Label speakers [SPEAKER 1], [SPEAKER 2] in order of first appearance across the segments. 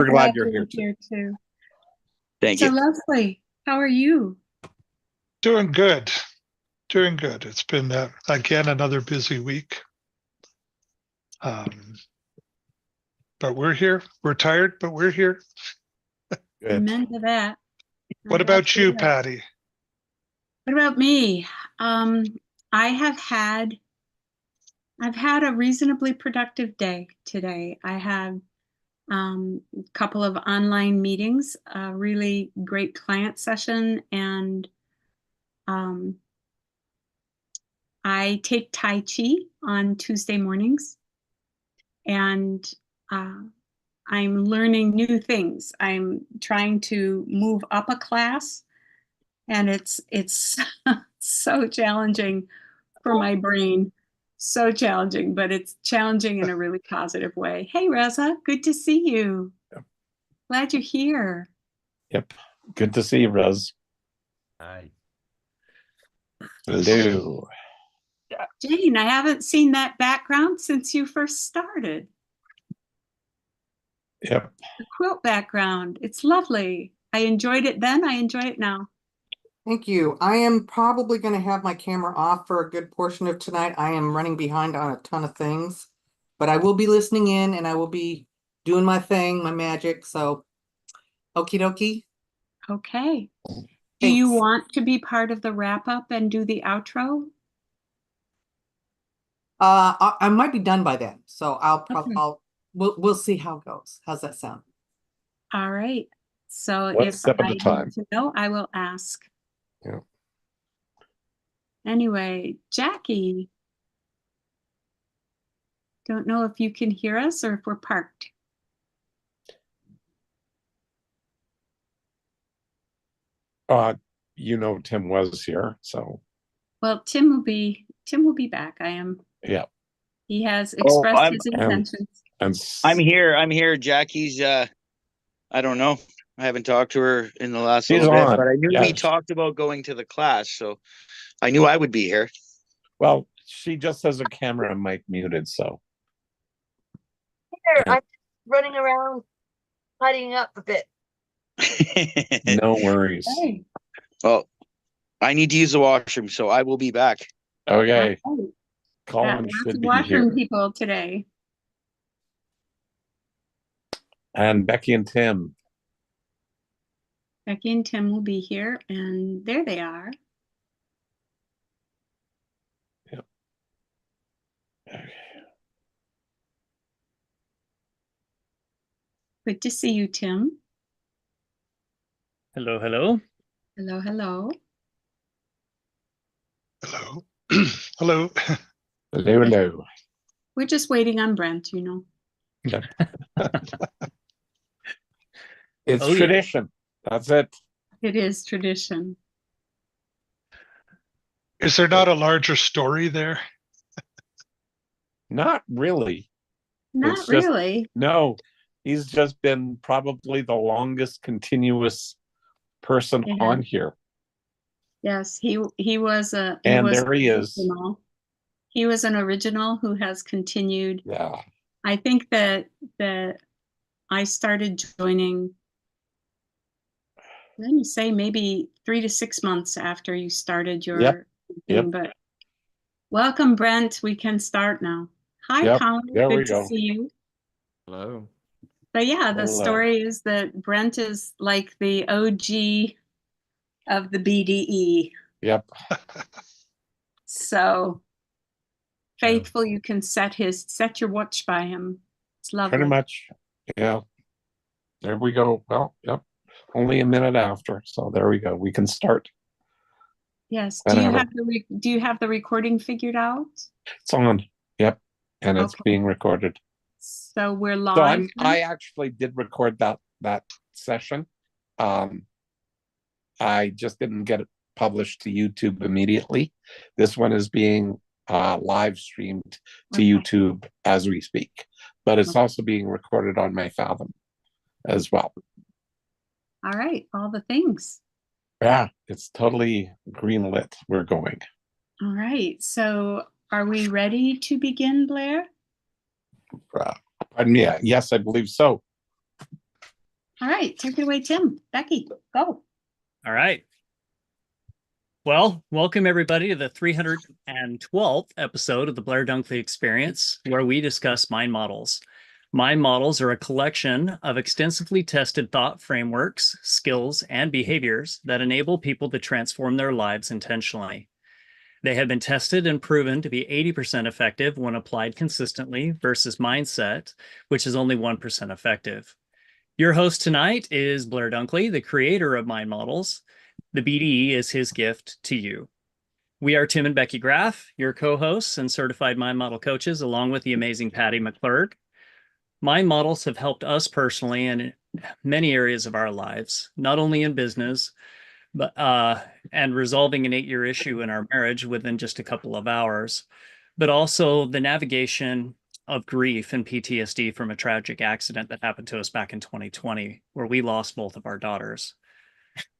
[SPEAKER 1] We're glad you're here too.
[SPEAKER 2] too.
[SPEAKER 3] Thank
[SPEAKER 2] So
[SPEAKER 3] you.
[SPEAKER 2] Leslie, how are you?
[SPEAKER 4] Doing good. Doing good. It's been, again, another busy week. But we're here. We're tired, but we're here.
[SPEAKER 1] Good.
[SPEAKER 2] Amen to that.
[SPEAKER 4] What about you, Patty?
[SPEAKER 2] What about me? I have had I've had a reasonably productive day today. I had a couple of online meetings, a really great client session, and I take Tai Chi on Tuesday mornings, and I'm learning new things. I'm trying to move up a class, and it's so challenging for my brain. So challenging, but it's challenging in a really positive way. Hey, Reza, good to see you.
[SPEAKER 1] Yep.
[SPEAKER 2] Glad you're here.
[SPEAKER 1] Yep. Good to see you, Rose.
[SPEAKER 5] Hi.
[SPEAKER 1] Hello.
[SPEAKER 2] Jane, I haven't seen that background since you first started.
[SPEAKER 1] Yep.
[SPEAKER 2] The quilt background. It's lovely. I enjoyed it then. I enjoy it now.
[SPEAKER 6] Thank you. I am probably going to have my camera off for a good portion of tonight. I am running behind on a ton of things, but I will be listening in and I will be doing my thing, my magic. So, okie dokie.
[SPEAKER 2] Okay. Do
[SPEAKER 6] Thanks.
[SPEAKER 2] you want to be part of the wrap up and do the outro?
[SPEAKER 6] I might be done by then, so
[SPEAKER 2] Okay.
[SPEAKER 6] we'll see how it goes. How's that sound?
[SPEAKER 2] All right. So
[SPEAKER 1] One
[SPEAKER 2] if
[SPEAKER 1] step at
[SPEAKER 2] I
[SPEAKER 1] a time.
[SPEAKER 2] need to know, I will ask.
[SPEAKER 1] Yeah.
[SPEAKER 2] Anyway, Jackie, don't know if you can hear us or if we're parked.
[SPEAKER 1] Tim was here, so
[SPEAKER 2] Well, Tim will be back.
[SPEAKER 1] yeah.
[SPEAKER 2] He has expressed his
[SPEAKER 1] And
[SPEAKER 2] intentions.
[SPEAKER 3] I'm here. Jackie's I don't know. I haven't talked to her in the last
[SPEAKER 1] She's
[SPEAKER 3] little bit,
[SPEAKER 1] on.
[SPEAKER 3] but I knew we
[SPEAKER 1] Yes.
[SPEAKER 3] talked about going to the class, so I knew I would be here.
[SPEAKER 1] Well, she just has a camera and mic muted, so
[SPEAKER 7] Here,
[SPEAKER 1] Yeah.
[SPEAKER 7] I'm running around, tidying up a bit.
[SPEAKER 1] no worries.
[SPEAKER 2] Hey.
[SPEAKER 3] Well, I need to use the washroom, so I will be back.
[SPEAKER 1] Okay.
[SPEAKER 2] Okay.
[SPEAKER 1] Colin
[SPEAKER 2] Lots
[SPEAKER 1] should
[SPEAKER 2] of
[SPEAKER 1] be
[SPEAKER 2] washroom
[SPEAKER 1] here.
[SPEAKER 2] people today.
[SPEAKER 1] And Becky and Tim.
[SPEAKER 2] Becky and Tim will be here, and there they are.
[SPEAKER 1] Okay.
[SPEAKER 2] Good to see you, Tim.
[SPEAKER 5] Hello, hello.
[SPEAKER 2] Hello, hello.
[SPEAKER 4] Hello. Hello.
[SPEAKER 1] Hello, hello.
[SPEAKER 2] We're just waiting on Brent, you know.
[SPEAKER 1] Yeah. It's
[SPEAKER 5] Oh, yeah.
[SPEAKER 1] tradition. That's it.
[SPEAKER 2] It is tradition.
[SPEAKER 4] Is there not a larger story there?
[SPEAKER 1] Not really.
[SPEAKER 2] Not
[SPEAKER 1] It's just-
[SPEAKER 2] really.
[SPEAKER 1] No, he's just been probably the longest continuous person
[SPEAKER 2] Yeah.
[SPEAKER 1] on here.
[SPEAKER 2] Yes, he was a
[SPEAKER 1] And
[SPEAKER 2] was
[SPEAKER 1] there he is.
[SPEAKER 2] original. He was an original who has continued.
[SPEAKER 1] Yeah.
[SPEAKER 2] I think that I started joining, let me say, maybe 3 to 6 months after you started your
[SPEAKER 1] Yep.
[SPEAKER 2] thing. But welcome, Brent. We can start now. Hi,
[SPEAKER 1] Yep.
[SPEAKER 2] Colin.
[SPEAKER 1] There we
[SPEAKER 2] Good to
[SPEAKER 1] go.
[SPEAKER 2] see you.
[SPEAKER 5] Hello.
[SPEAKER 2] But yeah, the
[SPEAKER 1] Hello.
[SPEAKER 2] story is that Brent is like the OG of the BDE.
[SPEAKER 1] Yep.
[SPEAKER 2] So faithful, you can set your watch by him. It's lovely.
[SPEAKER 1] Pretty much. Yeah. There we go. Well, yep. Only a minute after. So there we go. We can start.
[SPEAKER 2] Yes.
[SPEAKER 1] I
[SPEAKER 2] Do you
[SPEAKER 1] don't know.
[SPEAKER 2] have do you have the recording figured out?
[SPEAKER 1] It's on. Yep. And it's
[SPEAKER 2] Okay.
[SPEAKER 1] being recorded.
[SPEAKER 2] So we're live.
[SPEAKER 1] So
[SPEAKER 2] now?
[SPEAKER 1] I actually did record that session. I just didn't get it published to YouTube immediately. This one is being live streamed to
[SPEAKER 2] Okay.
[SPEAKER 1] YouTube as we speak, but it's
[SPEAKER 2] Okay.
[SPEAKER 1] also being recorded on my Fathom as well.
[SPEAKER 2] All right, all the things.
[SPEAKER 1] Yeah, it's totally greenlit. We're going.
[SPEAKER 2] All right. So are we ready to begin, Blair?
[SPEAKER 1] Pardon me. Yes, I believe so.
[SPEAKER 2] All right, take it away, Tim. Becky, go.
[SPEAKER 8] All right. Well, welcome everybody to the 312th episode of the Blair Dunkley Experience, where we discuss mind models. Mind models are a collection of extensively tested thought frameworks, skills, and behaviors that enable people to transform their lives intentionally. They have been tested and proven to be 80% effective when applied consistently versus mindset, which is only 1% effective. Your host tonight is Blair Dunkley, the creator of mind models. The BDE is his gift to you. We are Tim and Becky Graff, your co-hosts and certified mind model coaches, along with the amazing Patty McClurg. Mind models have helped us personally in many areas of our lives, not only in business, but and resolving an 8-year issue in our marriage within just a couple of hours, but also the navigation of grief and PTSD from a tragic accident that happened to us back in 2020, where we lost both of our daughters.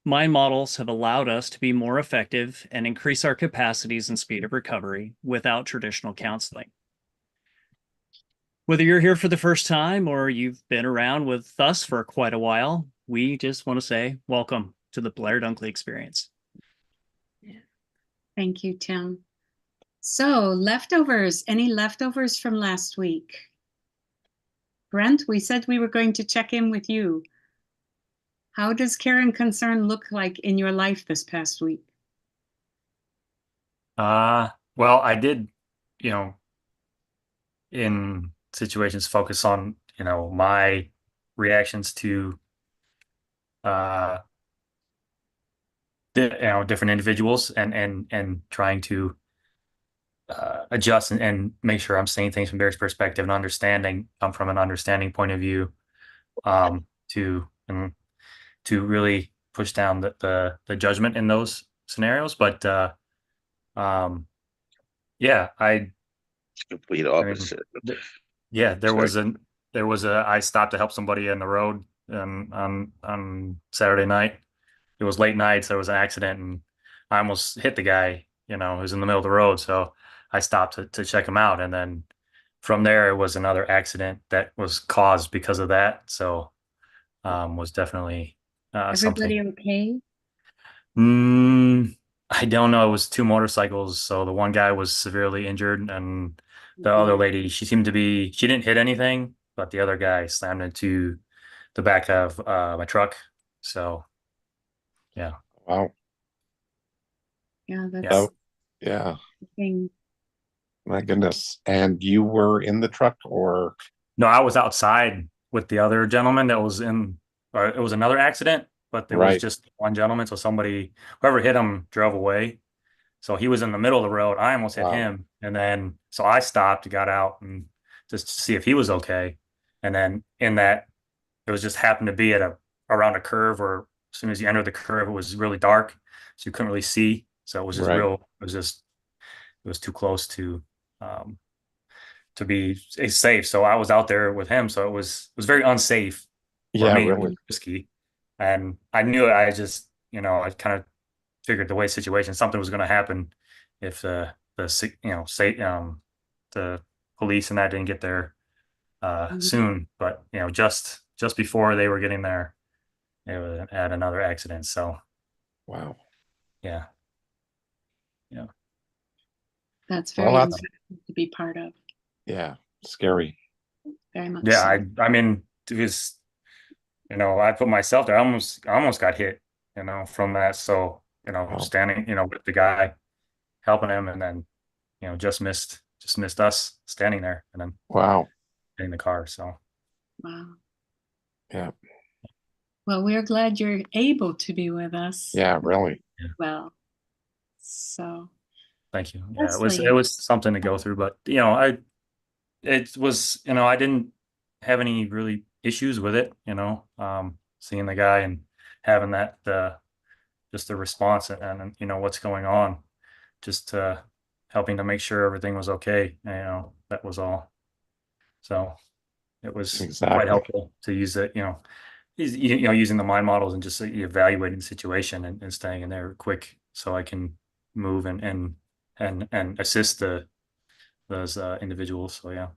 [SPEAKER 8] Mind models have allowed us to be more effective and increase our capacities and speed of recovery without traditional counseling. Whether you're here for the first time or you've been around with us for quite a while, we just want to say welcome to the Blair Dunkley Experience.
[SPEAKER 2] Thank you, Tim. So, leftovers. Any leftovers from last week? Brent, we said we were going to check in with you. How does care and concern look like in your life this past week?
[SPEAKER 5] Well, I did, in situations focus on, my reactions to different individuals and trying to adjust and make sure I'm seeing things from their perspective and understanding from an understanding point of view, to really push down the judgment in those scenarios. But yeah,
[SPEAKER 3] Complete
[SPEAKER 5] I mean,
[SPEAKER 3] opposite.
[SPEAKER 5] yeah,
[SPEAKER 3] Sorry.
[SPEAKER 5] I stopped to help somebody in the road on Saturday night. It was late night, so there was an accident and I almost hit the guy, who was in the middle of the road. So I stopped to check him out. And then from there, it was another accident that was caused because of that. So was definitely something.
[SPEAKER 2] Everybody okay?
[SPEAKER 5] I don't know. It was 2 motorcycles. So the one guy was severely injured and the other lady, she didn't hit anything, but the other guy slammed into the back of my truck. So yeah.
[SPEAKER 1] Wow.
[SPEAKER 2] Yeah,
[SPEAKER 5] Yeah.
[SPEAKER 2] that's
[SPEAKER 1] Yeah.
[SPEAKER 2] the thing.
[SPEAKER 1] My goodness. And you were in the truck or?
[SPEAKER 5] No, I was outside with the other gentleman that was it was another accident, but there was
[SPEAKER 1] Right.
[SPEAKER 5] just one gentleman. So whoever hit him drove away. So he was in the middle of the road. I almost hit
[SPEAKER 1] Wow.
[SPEAKER 5] him. And then, so I stopped, got out and just to see if he was okay. And then in that, it was just happened to be around a curve, or as soon as you enter the curve, it was really dark. So you couldn't really see. So it was just
[SPEAKER 1] Right.
[SPEAKER 5] it was too close to be safe. So I was out there with him. So it was very unsafe for
[SPEAKER 1] Yeah,
[SPEAKER 5] me. It was
[SPEAKER 1] really.
[SPEAKER 5] risky. And I knew it. I just, I kind of figured the way situation, something was going to happen if the police and that didn't get there soon. But, just before they were getting there, it had another accident. So,
[SPEAKER 1] Wow.
[SPEAKER 5] yeah.
[SPEAKER 2] That's very
[SPEAKER 1] Well,
[SPEAKER 2] important to be part of.
[SPEAKER 1] Yeah. Scary.
[SPEAKER 2] Very much
[SPEAKER 5] Yeah.
[SPEAKER 2] so.
[SPEAKER 5] I mean, it was, I put myself there. I almost got hit, from that. So,
[SPEAKER 1] Wow.
[SPEAKER 5] standing, with the guy helping him, and then, just missed us standing there and then
[SPEAKER 1] Wow.
[SPEAKER 5] in the car. So,
[SPEAKER 2] Wow.
[SPEAKER 1] Yeah.
[SPEAKER 2] Well, we're glad you're able to be with us.
[SPEAKER 1] Yeah, really.
[SPEAKER 2] Well, so
[SPEAKER 5] thank you. Yeah, it
[SPEAKER 2] Leslie.
[SPEAKER 5] was something to go through, but it was, I didn't have any really issues with it, seeing the guy and having that, just the response and what's going on, just helping to make sure everything was okay. That was all. So it was quite
[SPEAKER 1] Exactly.
[SPEAKER 5] helpful to use it, using the mind models and just evaluating the situation and staying in there quick so I can move and assist those individuals. So yeah,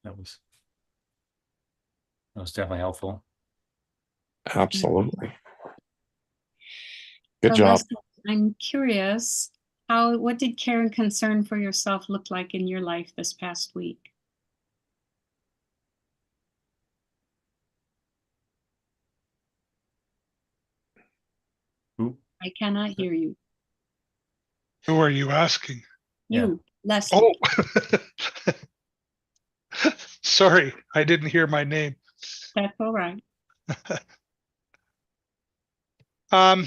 [SPEAKER 5] that was definitely helpful.
[SPEAKER 1] Absolutely. Good
[SPEAKER 2] So
[SPEAKER 1] job.
[SPEAKER 2] Leslie, I'm curious, what did care and concern for yourself look like in your life this past week?
[SPEAKER 5] Who?
[SPEAKER 2] I cannot hear you.
[SPEAKER 4] Who are you asking?
[SPEAKER 5] Yeah.
[SPEAKER 2] You, Leslie.
[SPEAKER 4] Oh, sorry, I didn't hear my name.
[SPEAKER 2] That's all right.
[SPEAKER 4] Um,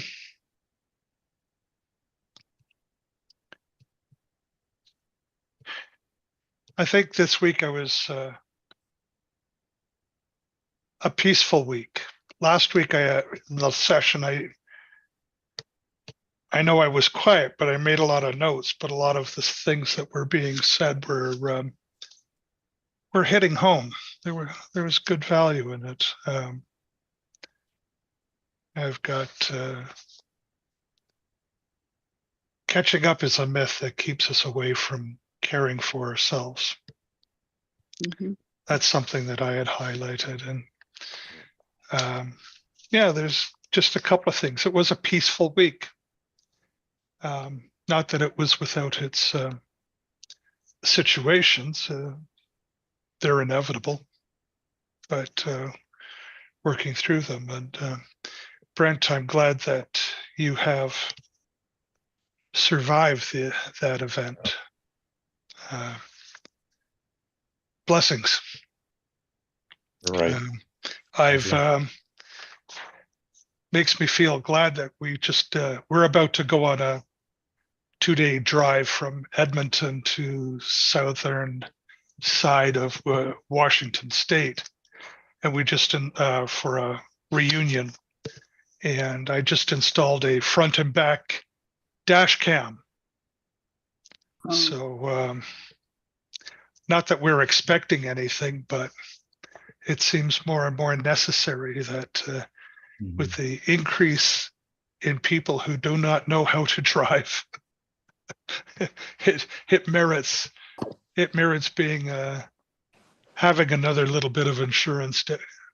[SPEAKER 4] I think this week I was a peaceful week. Last week, in the session, I know I was quiet, but I made a lot of notes. But a lot of the things that were being said were hitting home. There was good value in it. I've got catching up is a myth that keeps us away from caring for ourselves.
[SPEAKER 2] Mhm.
[SPEAKER 4] That's something that I had highlighted, and yeah, there's just a couple of things. It was a peaceful week. Not that it was without its situations. They're inevitable, but working through them. And Brent, I'm glad that you have survived that event. Blessings.
[SPEAKER 1] Right.
[SPEAKER 4] I've
[SPEAKER 5] Yeah.
[SPEAKER 4] makes me feel glad that we're about to go on a 2-day drive from Edmonton to southern side of Washington State, and we just for a reunion. And I just installed a front and back dash cam.
[SPEAKER 2] Oh,
[SPEAKER 4] So not that we're expecting anything, but it seems more and more necessary that with the increase in people who do not know how to drive, it merits being having another little bit of insurance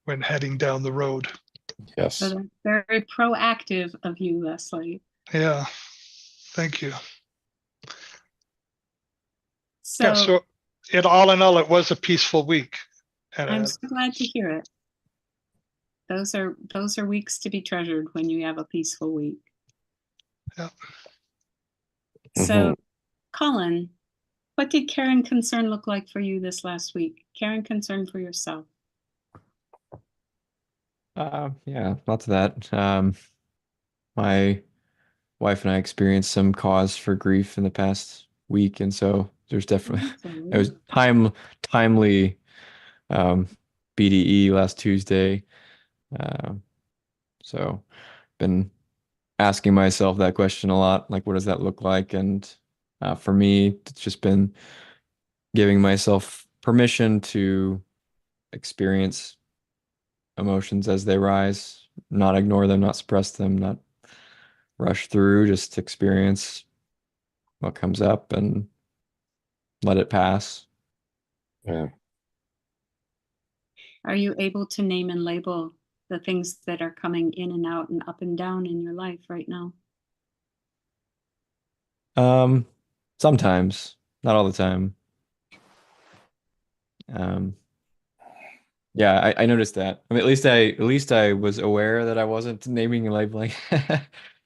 [SPEAKER 4] when heading down the road.
[SPEAKER 1] Yes.
[SPEAKER 2] so that's very proactive of you, Leslie.
[SPEAKER 4] Yeah, thank you.
[SPEAKER 2] So,
[SPEAKER 4] Yeah, so all in all, it was a peaceful week. And
[SPEAKER 2] I'm so glad to hear it. Those are weeks to be treasured when you have a peaceful week.
[SPEAKER 4] Yeah.
[SPEAKER 2] So, Colin, what did care and concern look like for you this last week? Care and concern for yourself.
[SPEAKER 9] Yeah, lots of that. My wife and I experienced some cause for grief in the past week, and so there's definitely it was timely BDE last Tuesday. So been asking myself that question a lot, like what does that look like? And for me, it's just been giving myself permission to experience emotions as they rise, not ignore them, not suppress them, not rush through, just experience what comes up and let it pass.
[SPEAKER 1] Yeah.
[SPEAKER 2] Are you able to name and label the things that are coming in and out and up and down in your life right now?
[SPEAKER 9] Sometimes, not all the time. Um, yeah, I noticed that. I mean, at least I was aware that I wasn't naming and labeling,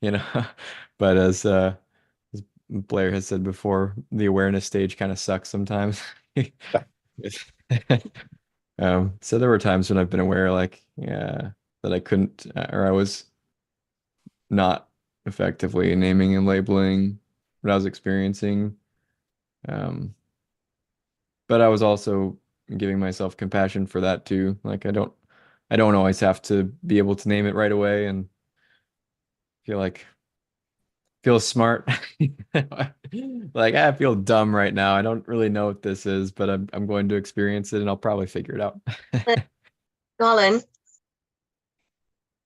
[SPEAKER 9] you know. But as Blair has said before, the awareness stage kind of sucks sometimes. So there were times when I've been aware, like, yeah, that I couldn't, or I was not effectively naming and labeling what I was experiencing. Um, but I was also giving myself compassion for that too. Like I don't always have to be able to name it right away and feel smart. Like I feel dumb right now. I don't really know what this is, but I'm going to experience it and I'll probably figure it out.
[SPEAKER 7] Colin,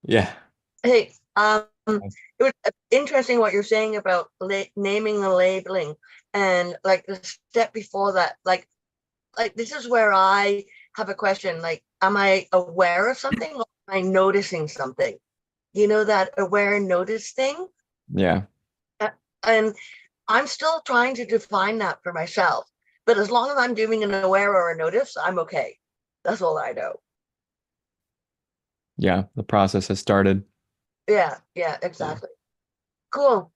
[SPEAKER 9] Yeah.
[SPEAKER 7] hey, it was interesting what you're saying about naming and labeling, and like the step before that, like this is where I have a question. Like, am I aware of something, or by noticing something. You know, that aware and notice thing?
[SPEAKER 9] Yeah.
[SPEAKER 7] And I'm still trying to define that for myself. But as long as I'm doing an aware or a notice, I'm okay. That's all I know.
[SPEAKER 9] Yeah. The process has started.
[SPEAKER 7] Yeah, exactly. Cool.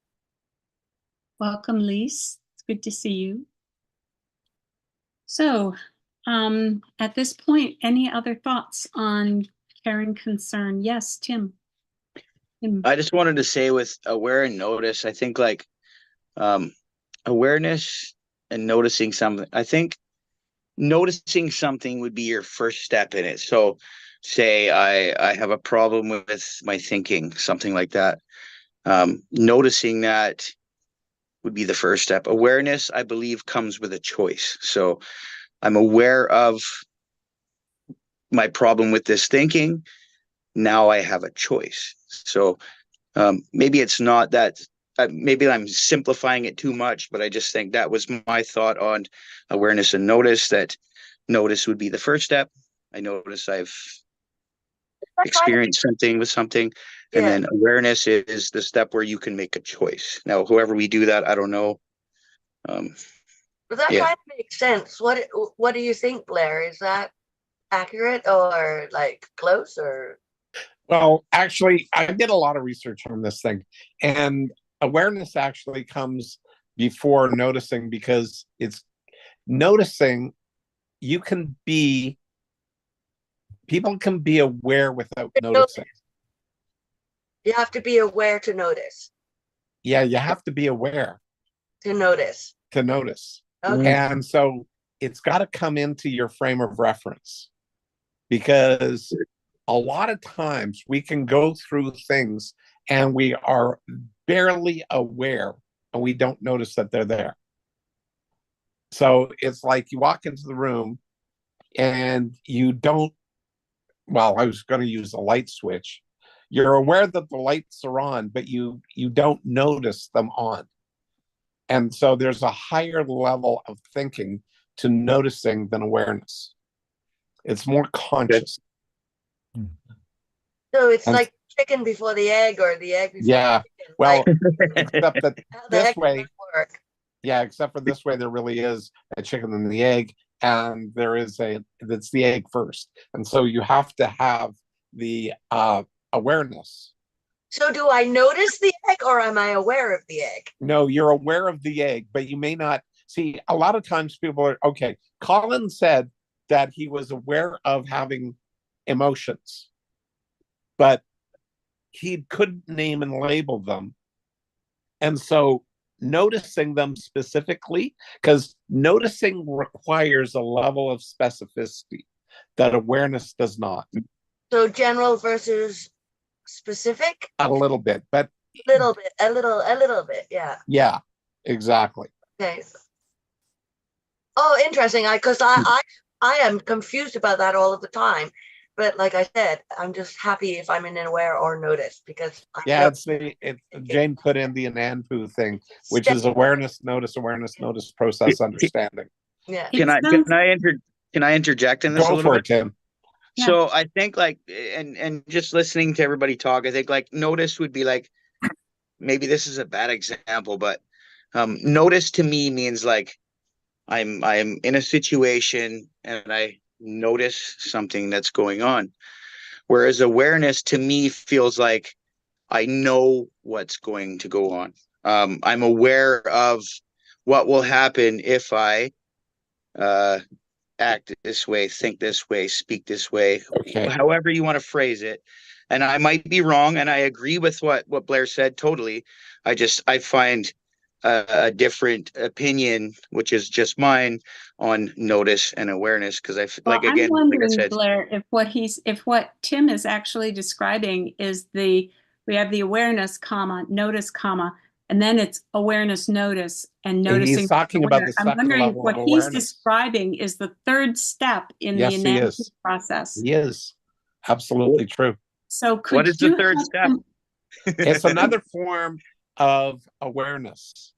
[SPEAKER 2] Welcome, Lise. It's good to see you. So, at this point, any other thoughts on care and concern? Yes, Tim.
[SPEAKER 3] I just wanted to say with aware and notice, I think like awareness and noticing something. I think noticing something would be your first step in it. So say I have a problem with my thinking, something like that. Noticing that would be the first step. Awareness, I believe, comes with a choice. So I'm aware of my problem with this thinking. Now I have a choice. So maybe it's not that, maybe I'm simplifying it too much, but I just think that was my thought on awareness and notice, that notice would be the first step. I notice I've experienced something with something. And
[SPEAKER 7] Yeah.
[SPEAKER 3] then awareness is the step where you can make a choice. Now, however we do that, I don't know.
[SPEAKER 7] But that
[SPEAKER 3] Yeah.
[SPEAKER 7] kind of makes sense. What do you think, Blair? Is that accurate or like close or?
[SPEAKER 1] Well, actually, I did a lot of research on this thing, and awareness actually comes before noticing, because it's noticing. People can be aware without noticing.
[SPEAKER 7] You have to be aware to notice.
[SPEAKER 1] Yeah, you have to be aware
[SPEAKER 7] To notice.
[SPEAKER 1] to notice.
[SPEAKER 7] Okay.
[SPEAKER 1] And so it's got to come into your frame of reference, because a lot of times we can go through things and we are barely aware and we don't notice that they're there. So it's like you walk into the room and you don't, well, I was going to use a light switch. You're aware that the lights are on, but you don't notice them on. And so there's a higher level of thinking to noticing than awareness. It's more conscious.
[SPEAKER 7] So it's
[SPEAKER 1] And-
[SPEAKER 7] like chicken before the egg, or the egg before
[SPEAKER 1] Yeah.
[SPEAKER 7] the chicken.
[SPEAKER 1] Well,
[SPEAKER 7] Like,
[SPEAKER 1] except that
[SPEAKER 7] how the
[SPEAKER 1] this
[SPEAKER 7] heck does
[SPEAKER 1] way,
[SPEAKER 7] that work?
[SPEAKER 1] yeah, except for this way, there really is a chicken and the egg, and that's the egg first. And so you have to have the awareness.
[SPEAKER 7] So do I notice the egg, or am I aware of the egg?
[SPEAKER 1] No, you're aware of the egg, but you may not see. A lot of times people are, okay, Colin said that he was aware of having emotions, but he couldn't name and label them. And so noticing them specifically, because noticing requires a level of specificity that awareness does not.
[SPEAKER 7] So general versus specific?
[SPEAKER 1] A little bit, but
[SPEAKER 7] A little bit, yeah.
[SPEAKER 1] yeah, exactly.
[SPEAKER 7] Okay. Oh, interesting. I am confused about that all of the time. But like I said, I'm just happy if I'm in an aware or notice, because I
[SPEAKER 1] Yeah,
[SPEAKER 7] know
[SPEAKER 1] Jane put in the Ananpu thing, which
[SPEAKER 7] step-
[SPEAKER 1] is awareness, notice, process, understanding.
[SPEAKER 7] Yeah.
[SPEAKER 3] Can I interject in this a
[SPEAKER 1] Go
[SPEAKER 3] little
[SPEAKER 1] for
[SPEAKER 3] bit?
[SPEAKER 1] it, Tim.
[SPEAKER 2] Yeah.
[SPEAKER 3] So I think like, and just listening to everybody talk, I think like notice would be like, maybe this is a bad example, but notice to me means like I'm in a situation and I notice something that's going on. Whereas awareness to me feels like I know what's going to go on. I'm aware of what will happen if I act this way, think this way, speak this way,
[SPEAKER 1] Okay.
[SPEAKER 3] however you want to phrase it. And I might be wrong, and I agree with what Blair said totally. I find a different opinion, which is just mine, on notice and awareness, because
[SPEAKER 2] Well,
[SPEAKER 3] like again,
[SPEAKER 2] I'm
[SPEAKER 3] like I
[SPEAKER 2] wondering,
[SPEAKER 3] said,
[SPEAKER 2] Blair, if what Tim is actually describing is we have the awareness, comma, notice, comma, and then it's awareness, notice, and noticing.
[SPEAKER 1] He's talking about
[SPEAKER 2] aware.
[SPEAKER 1] the
[SPEAKER 2] I'm
[SPEAKER 1] second
[SPEAKER 2] wondering
[SPEAKER 1] level
[SPEAKER 2] what
[SPEAKER 1] of
[SPEAKER 2] he's
[SPEAKER 1] awareness.
[SPEAKER 2] describing is the third step in
[SPEAKER 1] Yes,
[SPEAKER 2] the
[SPEAKER 1] he
[SPEAKER 2] analysis
[SPEAKER 1] is.
[SPEAKER 2] process.
[SPEAKER 1] He is absolutely true.
[SPEAKER 2] So could
[SPEAKER 3] what is the
[SPEAKER 2] you
[SPEAKER 3] third
[SPEAKER 2] have
[SPEAKER 3] step?
[SPEAKER 2] some-
[SPEAKER 1] It's another form of awareness.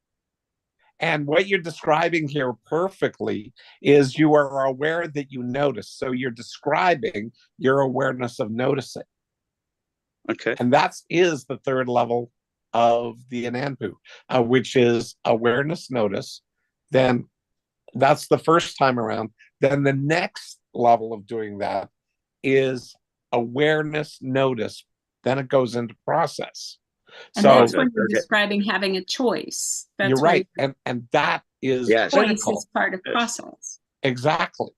[SPEAKER 1] And what you're describing here perfectly is you are aware that you notice. So you're describing your awareness of noticing.
[SPEAKER 3] Okay.
[SPEAKER 1] And that is the third level of the Ananpu, which is awareness, notice. Then that's the first time around. Then the next level of doing that is awareness, notice. Then it goes into process.
[SPEAKER 2] And
[SPEAKER 1] So
[SPEAKER 2] that's when you're
[SPEAKER 3] Okay.
[SPEAKER 2] describing having a choice. That's
[SPEAKER 1] you're
[SPEAKER 2] when
[SPEAKER 1] right. And that is
[SPEAKER 3] Yes.
[SPEAKER 2] choice
[SPEAKER 1] critical.
[SPEAKER 2] is part of
[SPEAKER 3] Yes.
[SPEAKER 2] process.
[SPEAKER 1] Exactly.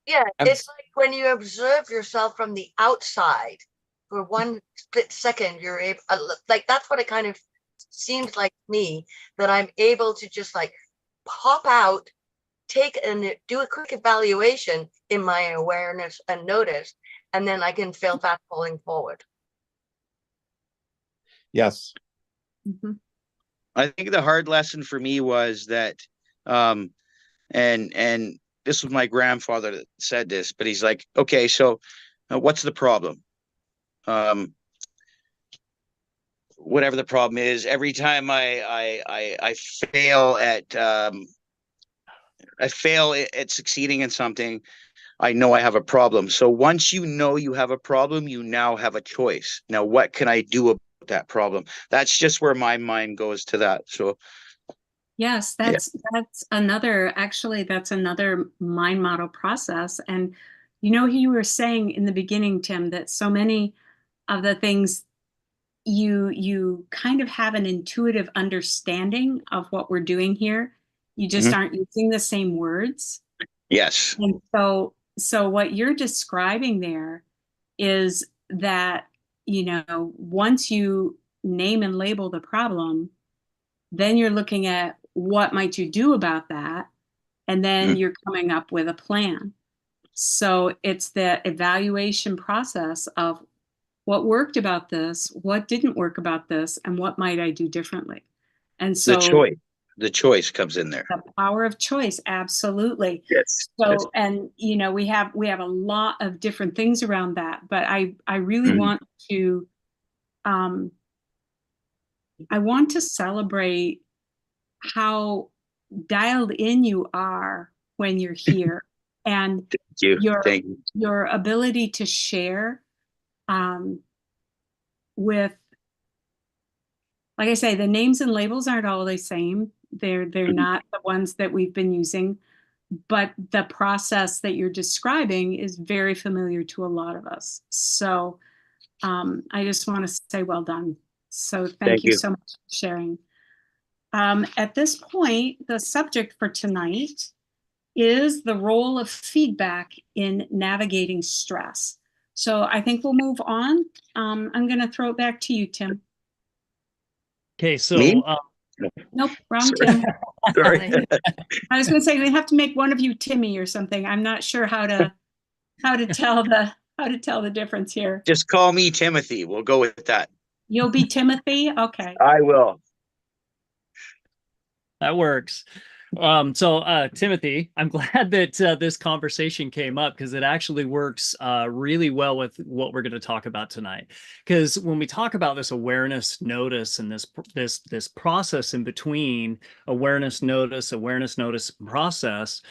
[SPEAKER 7] Yeah,
[SPEAKER 1] And-
[SPEAKER 7] it's like when you observe yourself from the outside for one split second, you're able, like that's what it kind of seems like to me, that I'm able to just like pop out, take and do a quick evaluation in my awareness and notice, and then I can feel that pulling forward.
[SPEAKER 1] Yes.
[SPEAKER 2] Mhm.
[SPEAKER 3] I think the hard lesson for me was that, and this was my grandfather that said this, but he's like, okay, so what's the problem? Whatever the problem is, every time I fail at succeeding in something, I know I have a problem. So once you know you have a problem, you now have a choice. Now, what can I do about that problem? That's just where my mind goes to that. So
[SPEAKER 2] Yes,
[SPEAKER 3] Yeah.
[SPEAKER 2] that's another, actually, that's another mind model process. And you were saying in the beginning, Tim, that so many of the things you kind of have an intuitive understanding of what we're doing here. You just
[SPEAKER 3] Mhm.
[SPEAKER 2] aren't using the same words.
[SPEAKER 3] yes,
[SPEAKER 2] And so what you're describing there is that, once you name and label the problem, then you're looking at what might you do about that, and then
[SPEAKER 3] Mhm.
[SPEAKER 2] you're coming up with a plan. So it's the evaluation process of what worked about this, what didn't work about this, and what might I do differently. And so
[SPEAKER 3] the choice comes in there.
[SPEAKER 2] the power of choice, absolutely.
[SPEAKER 3] Yes.
[SPEAKER 2] So, and we have a lot of different things around that, but I really
[SPEAKER 3] Mhm.
[SPEAKER 2] want to I want to celebrate how dialed in you are when you're here, and
[SPEAKER 3] Thank you. Thank you.
[SPEAKER 2] your ability to share with, like I say, the names and labels aren't all the same. They're not the ones that we've been using, but the process that you're describing is very familiar to a lot of us. So I just want to say well done. So thank you so much for sharing. At this point, the subject for tonight is the role of feedback in navigating stress. So I think we'll move on. I'm going to throw it back to you, Tim.
[SPEAKER 8] Okay, so
[SPEAKER 3] Me?
[SPEAKER 2] Nope, wrong
[SPEAKER 3] Sorry.
[SPEAKER 2] Tim.
[SPEAKER 3] Sorry.
[SPEAKER 2] I was going to say we have to make one of you Timmy or something. I'm not sure how to tell the difference here.
[SPEAKER 3] Just call me Timothy. We'll go with that.
[SPEAKER 2] You'll be Timothy. Okay.
[SPEAKER 3] I will.
[SPEAKER 8] that works. So Timothy, I'm glad that this conversation came up, because it actually works really well with what we're going to talk about tonight. Because when we talk about this awareness, notice, and this process in between awareness, notice, process,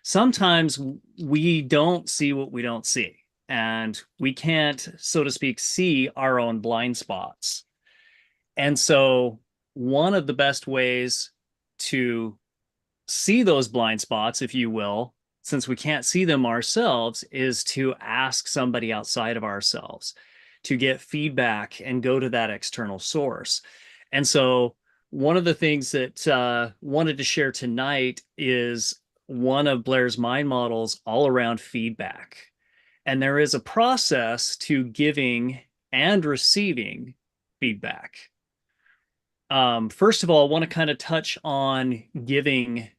[SPEAKER 8] sometimes we don't see what we don't see, and we can't, so to speak, see our own blind spots. And so one of the best ways to see those blind spots, if you will, since we can't see them ourselves, is to ask somebody outside of ourselves to get feedback and go to that external source. And so one of the things that wanted to share tonight is one of Blair's mind models all around feedback. And there is a process to giving and receiving feedback. First of all, I want to kind of touch on giving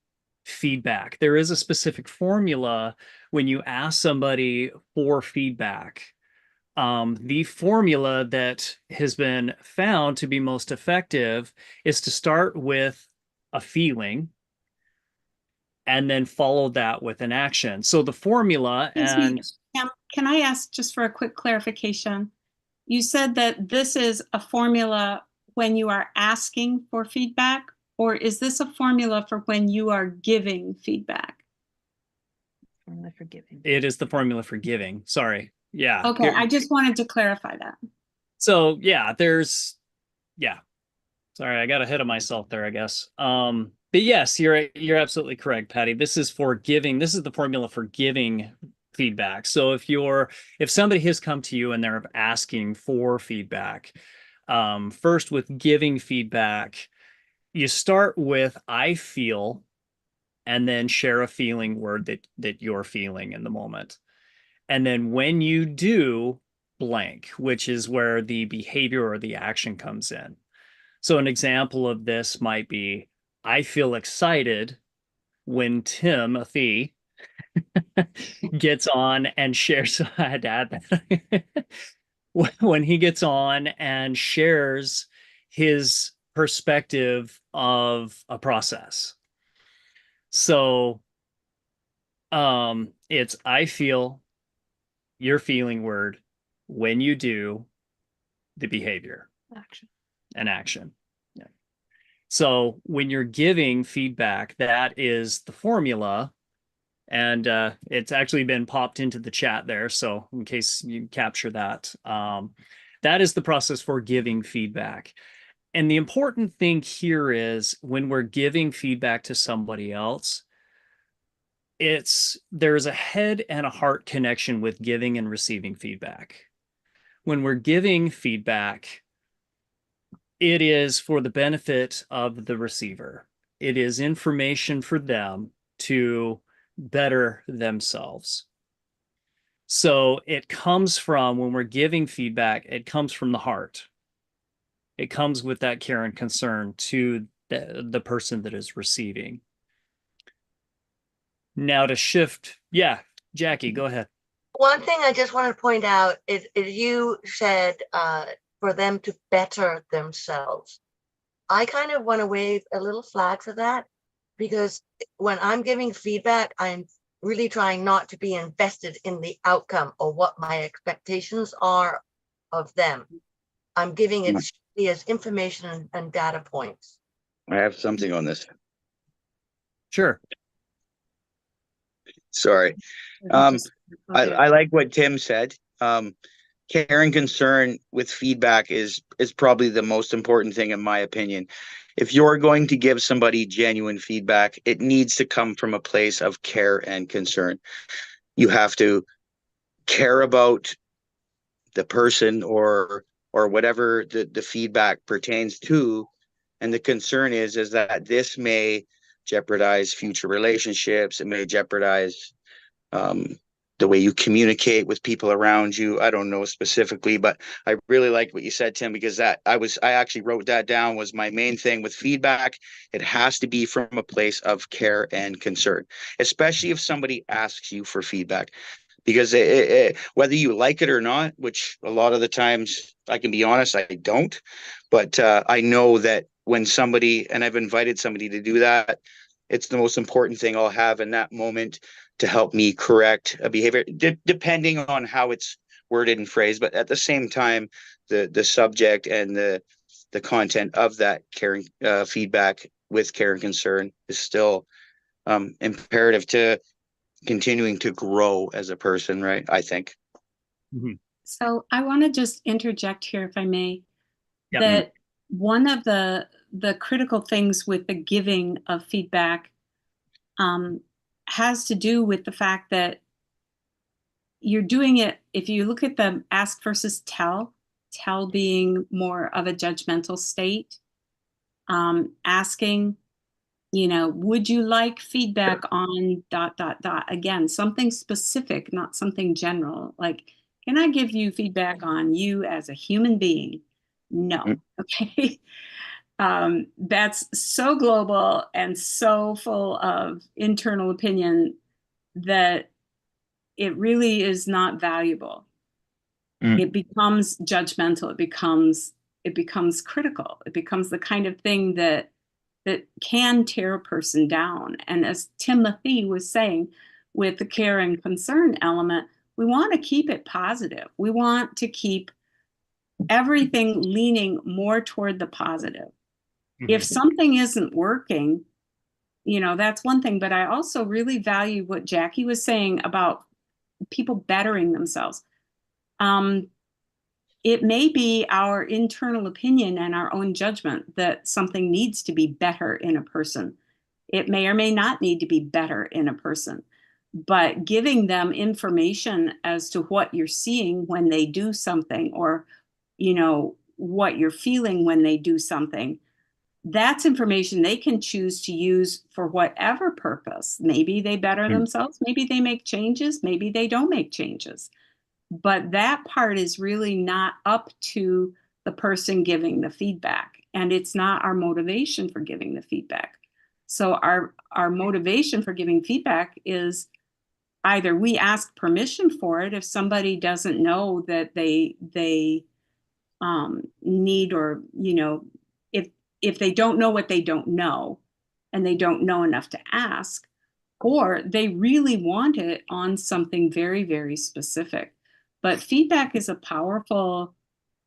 [SPEAKER 8] feedback. There is a specific formula when you ask somebody for feedback. The formula that has been found to be most effective is to start with a feeling and then follow that with an action. So the formula, and
[SPEAKER 2] Can I ask just for a quick clarification? You said that this is a formula when you are asking for feedback, or is this a formula for when you are giving feedback?
[SPEAKER 10] Formula for giving.
[SPEAKER 8] it is the formula for giving. Sorry. Yeah.
[SPEAKER 2] Okay, I just wanted to clarify that.
[SPEAKER 8] So yeah, yeah. Sorry, I got ahead of myself there, I guess. But yes, you're absolutely correct, Patty. This is for giving. This is the formula for giving feedback. So if somebody has come to you and they're asking for feedback, first with giving feedback, you start with I feel, and then share a feeling word that you're feeling in the moment. And then when you do blank, which is where the behavior or the action comes in. So an example of this might be, I feel excited when Timothy gets on and shares. I had to add that. When he gets on and shares his perspective of a process. So it's I feel, your feeling word, when you do, the behavior.
[SPEAKER 10] Action.
[SPEAKER 8] An action. Yeah. So when you're giving feedback, that is the formula. And it's actually been popped into the chat there. So in case you capture that, that is the process for giving feedback. And the important thing here is when we're giving feedback to somebody else, there's a head and a heart connection with giving and receiving feedback. When we're giving feedback, it is for the benefit of the receiver. It is information for them to better themselves. So it comes from, when we're giving feedback, it comes from the heart. It comes with that care and concern to the person that is receiving. Now to shift, yeah, Jackie, go ahead.
[SPEAKER 7] One thing I just want to point out is you said for them to better themselves. I kind of want to wave a little flag for that, because when I'm giving feedback, I'm really trying not to be invested in the outcome or what my expectations are of them. I'm giving it strictly as information and data points.
[SPEAKER 3] I have something on this.
[SPEAKER 8] Sure.
[SPEAKER 3] Sorry. I like what Tim said. Care and concern with feedback is probably the most important thing, in my opinion. If you're going to give somebody genuine feedback, it needs to come from a place of care and concern. You have to care about the person or whatever the feedback pertains to, and the concern is that this may jeopardize future relationships. It may jeopardize the way you communicate with people around you. I don't know specifically, but I really liked what you said, Tim, because I actually wrote that down, was my main thing with feedback. It has to be from a place of care and concern, especially if somebody asks you for feedback, because whether you like it or not, which a lot of the times, I can be honest, I don't, but I know that when somebody, and I've invited somebody to do that, it's the most important thing I'll have in that moment to help me correct a behavior, depending on how it's worded and phrased. But at the same time, the subject and the content of that caring feedback with care and concern is still imperative to continuing to grow as a person, right? I think.
[SPEAKER 8] Mm-hmm.
[SPEAKER 2] So I want to just interject here, if I may,
[SPEAKER 8] Yep.
[SPEAKER 2] that one of the critical things with the giving of feedback has to do with the fact that you're doing it, if you look at the ask versus tell being more of a judgmental state, asking, would you like feedback on ... Again, something specific, not something general. Like, can I give you feedback on you as a human being? No. Okay. That's so global and so full of internal opinion that it really is not valuable. It becomes judgmental. It becomes critical. It becomes the kind of thing that can tear a person down. And as Timothy was saying, with the care and concern element, we want to keep it positive. We want to keep everything leaning more toward the positive.
[SPEAKER 8] Mm-hmm.
[SPEAKER 2] If something isn't working, that's one thing. But I also really value what Jackie was saying about people bettering themselves. it may be our internal opinion and our own judgment that something needs to be better in a person. It may or may not need to be better in a person, but giving them information as to what you're seeing when they do something, or, you know, what you're feeling when they do something, that's information they can choose to use for whatever purpose. Maybe they better themselves, maybe they make changes, maybe they don't make changes. But that part is really not up to the person giving the feedback, and it's not our motivation for giving the feedback. So our motivation for giving feedback is either we ask permission for it if somebody doesn't know that they need, or, you know, if they don't know what they don't know and they don't know enough to ask, or they really want it on something very, very specific. But feedback is a powerful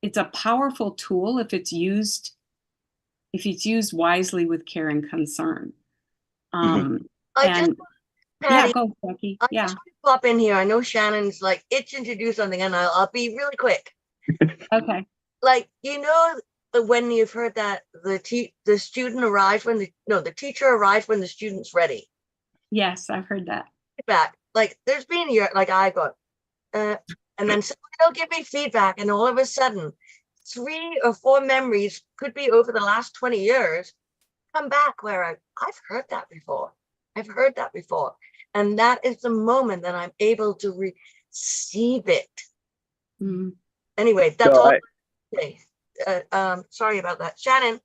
[SPEAKER 2] tool if it's used wisely with care and concern.
[SPEAKER 7] I
[SPEAKER 2] And
[SPEAKER 7] Patty,
[SPEAKER 2] go, Becky.
[SPEAKER 7] I
[SPEAKER 2] Yeah.
[SPEAKER 7] just want to pop in here. I know Shannon's like itching to do something, and I'll be really quick.
[SPEAKER 2] Okay.
[SPEAKER 7] Like, you know, when you've heard that the student arrives when the teacher arrives when the student's ready.
[SPEAKER 2] Yes, I've heard that.
[SPEAKER 7] Feedback. Like, there's been a year, like I got, and then somebody will give me feedback, and all of a sudden, 3 or 4 memories, could be over the last 20 years, come back where I've heard that before. I've heard that before. And that is the moment that I'm able to receive it.
[SPEAKER 2] Mm.
[SPEAKER 7] Anyway, that's
[SPEAKER 3] So
[SPEAKER 7] all. Sorry about that. Shannon.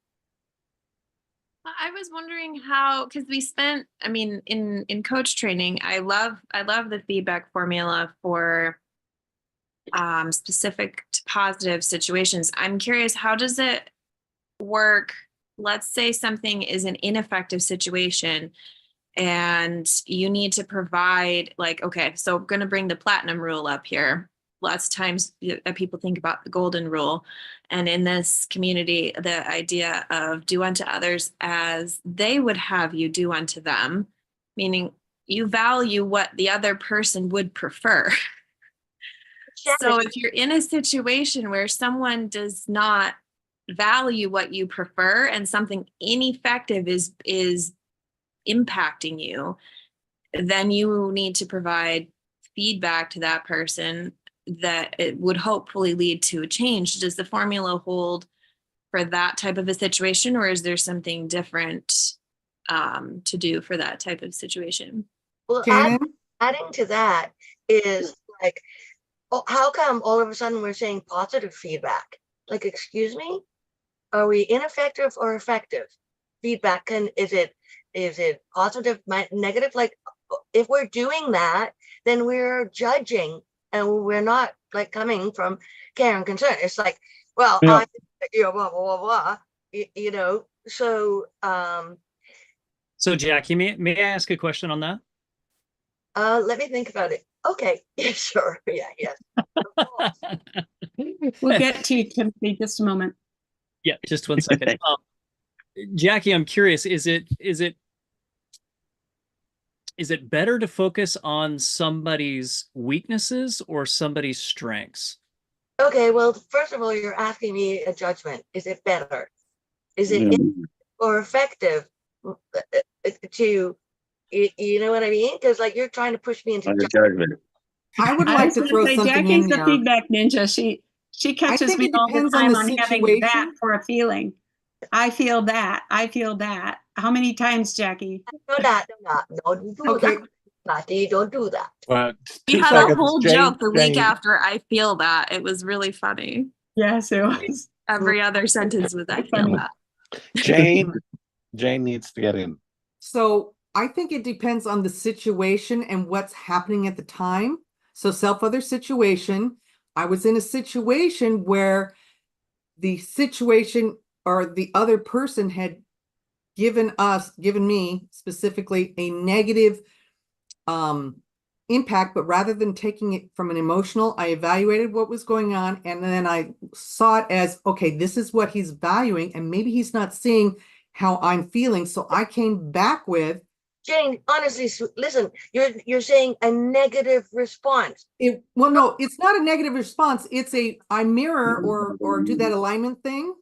[SPEAKER 11] I was wondering how, because we spent, I mean, in coach training, I love the feedback formula for specific to positive situations. I'm curious, how does it work? Let's say something is an ineffective situation and you need to provide, like, okay, so I'm going to bring the platinum rule up here. Lots of times people think about the golden rule. And in this community, the idea of do unto others as they would have you do unto them, meaning you value what the other person would prefer. So if you're in a situation where someone does not value what you prefer and something ineffective is impacting you, then you need to provide feedback to that person that it would hopefully lead to a change. Does the formula hold for that type of a situation, or is there something different to do for that type of situation?
[SPEAKER 7] Well, adding to that is like, oh, how come all of a sudden we're saying positive feedback? Like, excuse me, are we ineffective or effective? Feedback is it positive, negative? Like, if we're doing that, then we're judging, and we're not like coming from care and concern. It's like, well,
[SPEAKER 3] Yeah.
[SPEAKER 7] blah blah blah blah. You know, so
[SPEAKER 8] So Jackie, may I ask a question on that?
[SPEAKER 7] let me think about it. Okay, yeah, sure, yeah, yes.
[SPEAKER 2] We'll get to you, Timothy, just a moment.
[SPEAKER 8] Yeah, just one second. Jackie, I'm curious, is it better to focus on somebody's weaknesses or somebody's strengths?
[SPEAKER 7] Okay, well, first of all, you're asking me a judgment. Is it better? Is it or effective to, you know what I mean? Because like you're trying to push me into
[SPEAKER 3] judgment.
[SPEAKER 6] I would
[SPEAKER 2] I
[SPEAKER 6] like
[SPEAKER 2] was
[SPEAKER 6] to
[SPEAKER 2] gonna
[SPEAKER 6] throw
[SPEAKER 2] say,
[SPEAKER 6] something
[SPEAKER 2] Jackie's
[SPEAKER 6] in
[SPEAKER 2] the
[SPEAKER 6] there.
[SPEAKER 2] feedback ninja. She catches
[SPEAKER 6] think
[SPEAKER 2] me
[SPEAKER 6] it
[SPEAKER 2] all the
[SPEAKER 6] depends on
[SPEAKER 2] time
[SPEAKER 6] the
[SPEAKER 2] on having
[SPEAKER 6] situation.
[SPEAKER 2] that for a feeling. I feel that. How many times, Jackie?
[SPEAKER 7] No, don't do
[SPEAKER 6] Okay.
[SPEAKER 7] that. Patty, don't do that.
[SPEAKER 1] But
[SPEAKER 11] We
[SPEAKER 1] 2
[SPEAKER 11] had
[SPEAKER 1] seconds,
[SPEAKER 11] a whole
[SPEAKER 1] Jane-
[SPEAKER 11] joke the week
[SPEAKER 1] Jane-
[SPEAKER 11] after I feel that. It was really funny.
[SPEAKER 2] Yes, it was.
[SPEAKER 11] Every other sentence was I feel
[SPEAKER 2] Funny.
[SPEAKER 11] that.
[SPEAKER 1] Jane needs to get in.
[SPEAKER 6] So I think it depends on the situation and what's happening at the time. So self-other situation, I was in a situation where the situation or the other person had given me specifically a negative impact, but rather than taking it from an emotional, I evaluated what was going on, and then I saw it as, okay, this is what he's valuing, and maybe he's not seeing how I'm feeling. So I came back with
[SPEAKER 7] Jane, honestly, listen, you're saying a negative response.
[SPEAKER 6] Well, no, it's not a negative response. It's I mirror or do that alignment thing.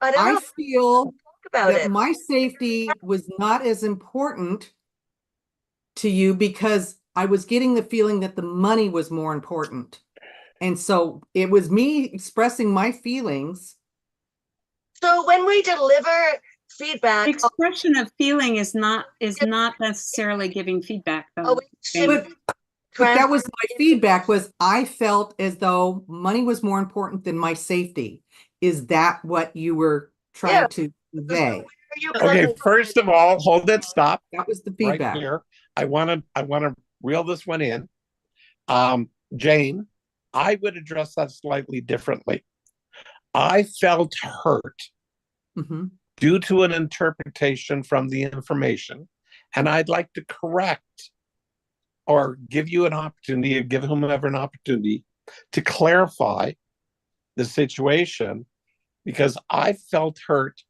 [SPEAKER 7] I don't
[SPEAKER 6] I
[SPEAKER 7] know.
[SPEAKER 6] feel
[SPEAKER 7] Talk about
[SPEAKER 6] that
[SPEAKER 7] it.
[SPEAKER 6] my safety was not as important to you because I was getting the feeling that the money was more important. And so it was me expressing my feelings.
[SPEAKER 7] So when we deliver feedback,
[SPEAKER 2] Expression of feeling is not necessarily giving feedback,
[SPEAKER 7] are
[SPEAKER 2] though.
[SPEAKER 7] we
[SPEAKER 2] Jane.
[SPEAKER 6] But that was my feedback was I felt as though money was more important than my safety. Is that what you were trying to convey?
[SPEAKER 1] Okay, first of all, hold it, stop.
[SPEAKER 6] That was the
[SPEAKER 1] Right
[SPEAKER 6] feedback.
[SPEAKER 1] here. I want to reel this one in. Jane, I would address that slightly differently. I felt hurt
[SPEAKER 6] Mm-hmm.
[SPEAKER 1] due to an interpretation from the information, and I'd like to correct or give you an opportunity, or give whomever an opportunity to clarify the situation, because I felt hurt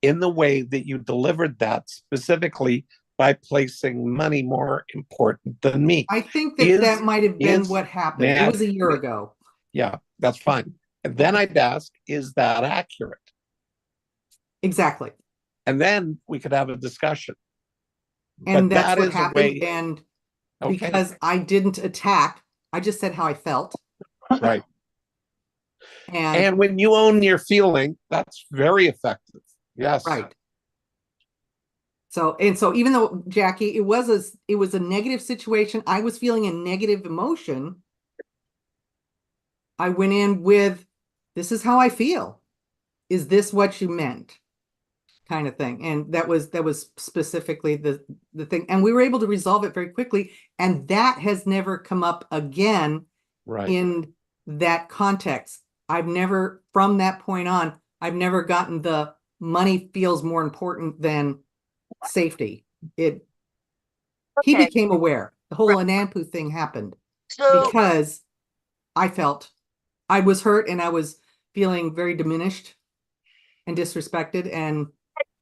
[SPEAKER 1] in the way that you delivered that, specifically by placing money more important than me.
[SPEAKER 6] I think that might have been what happened. It was a year
[SPEAKER 1] may-
[SPEAKER 6] ago.
[SPEAKER 1] Yeah, that's fine. And then I'd ask, is that accurate?
[SPEAKER 6] Exactly.
[SPEAKER 1] And then we could have a discussion.
[SPEAKER 6] And
[SPEAKER 1] But
[SPEAKER 6] that's
[SPEAKER 1] that
[SPEAKER 6] what
[SPEAKER 1] is a
[SPEAKER 6] happened.
[SPEAKER 1] way-
[SPEAKER 6] And
[SPEAKER 1] Okay.
[SPEAKER 6] because I didn't attack, I just said how I felt.
[SPEAKER 1] Right.
[SPEAKER 6] And
[SPEAKER 1] And when you own your feeling, that's very effective. Yes.
[SPEAKER 6] right. So even though Jackie, it was a negative situation, I was feeling a negative emotion. I went in with, this is how I feel. Is this what you meant? Kind of thing. And that was specifically the thing. And we were able to resolve it very quickly. And that has never come up again
[SPEAKER 1] Right.
[SPEAKER 6] in that context. From that point on, I've never gotten the money feels more important than safety. He
[SPEAKER 7] Okay.
[SPEAKER 6] became aware. The whole Anampu thing happened
[SPEAKER 7] So
[SPEAKER 6] because I felt I was hurt and I was feeling very diminished and disrespected. And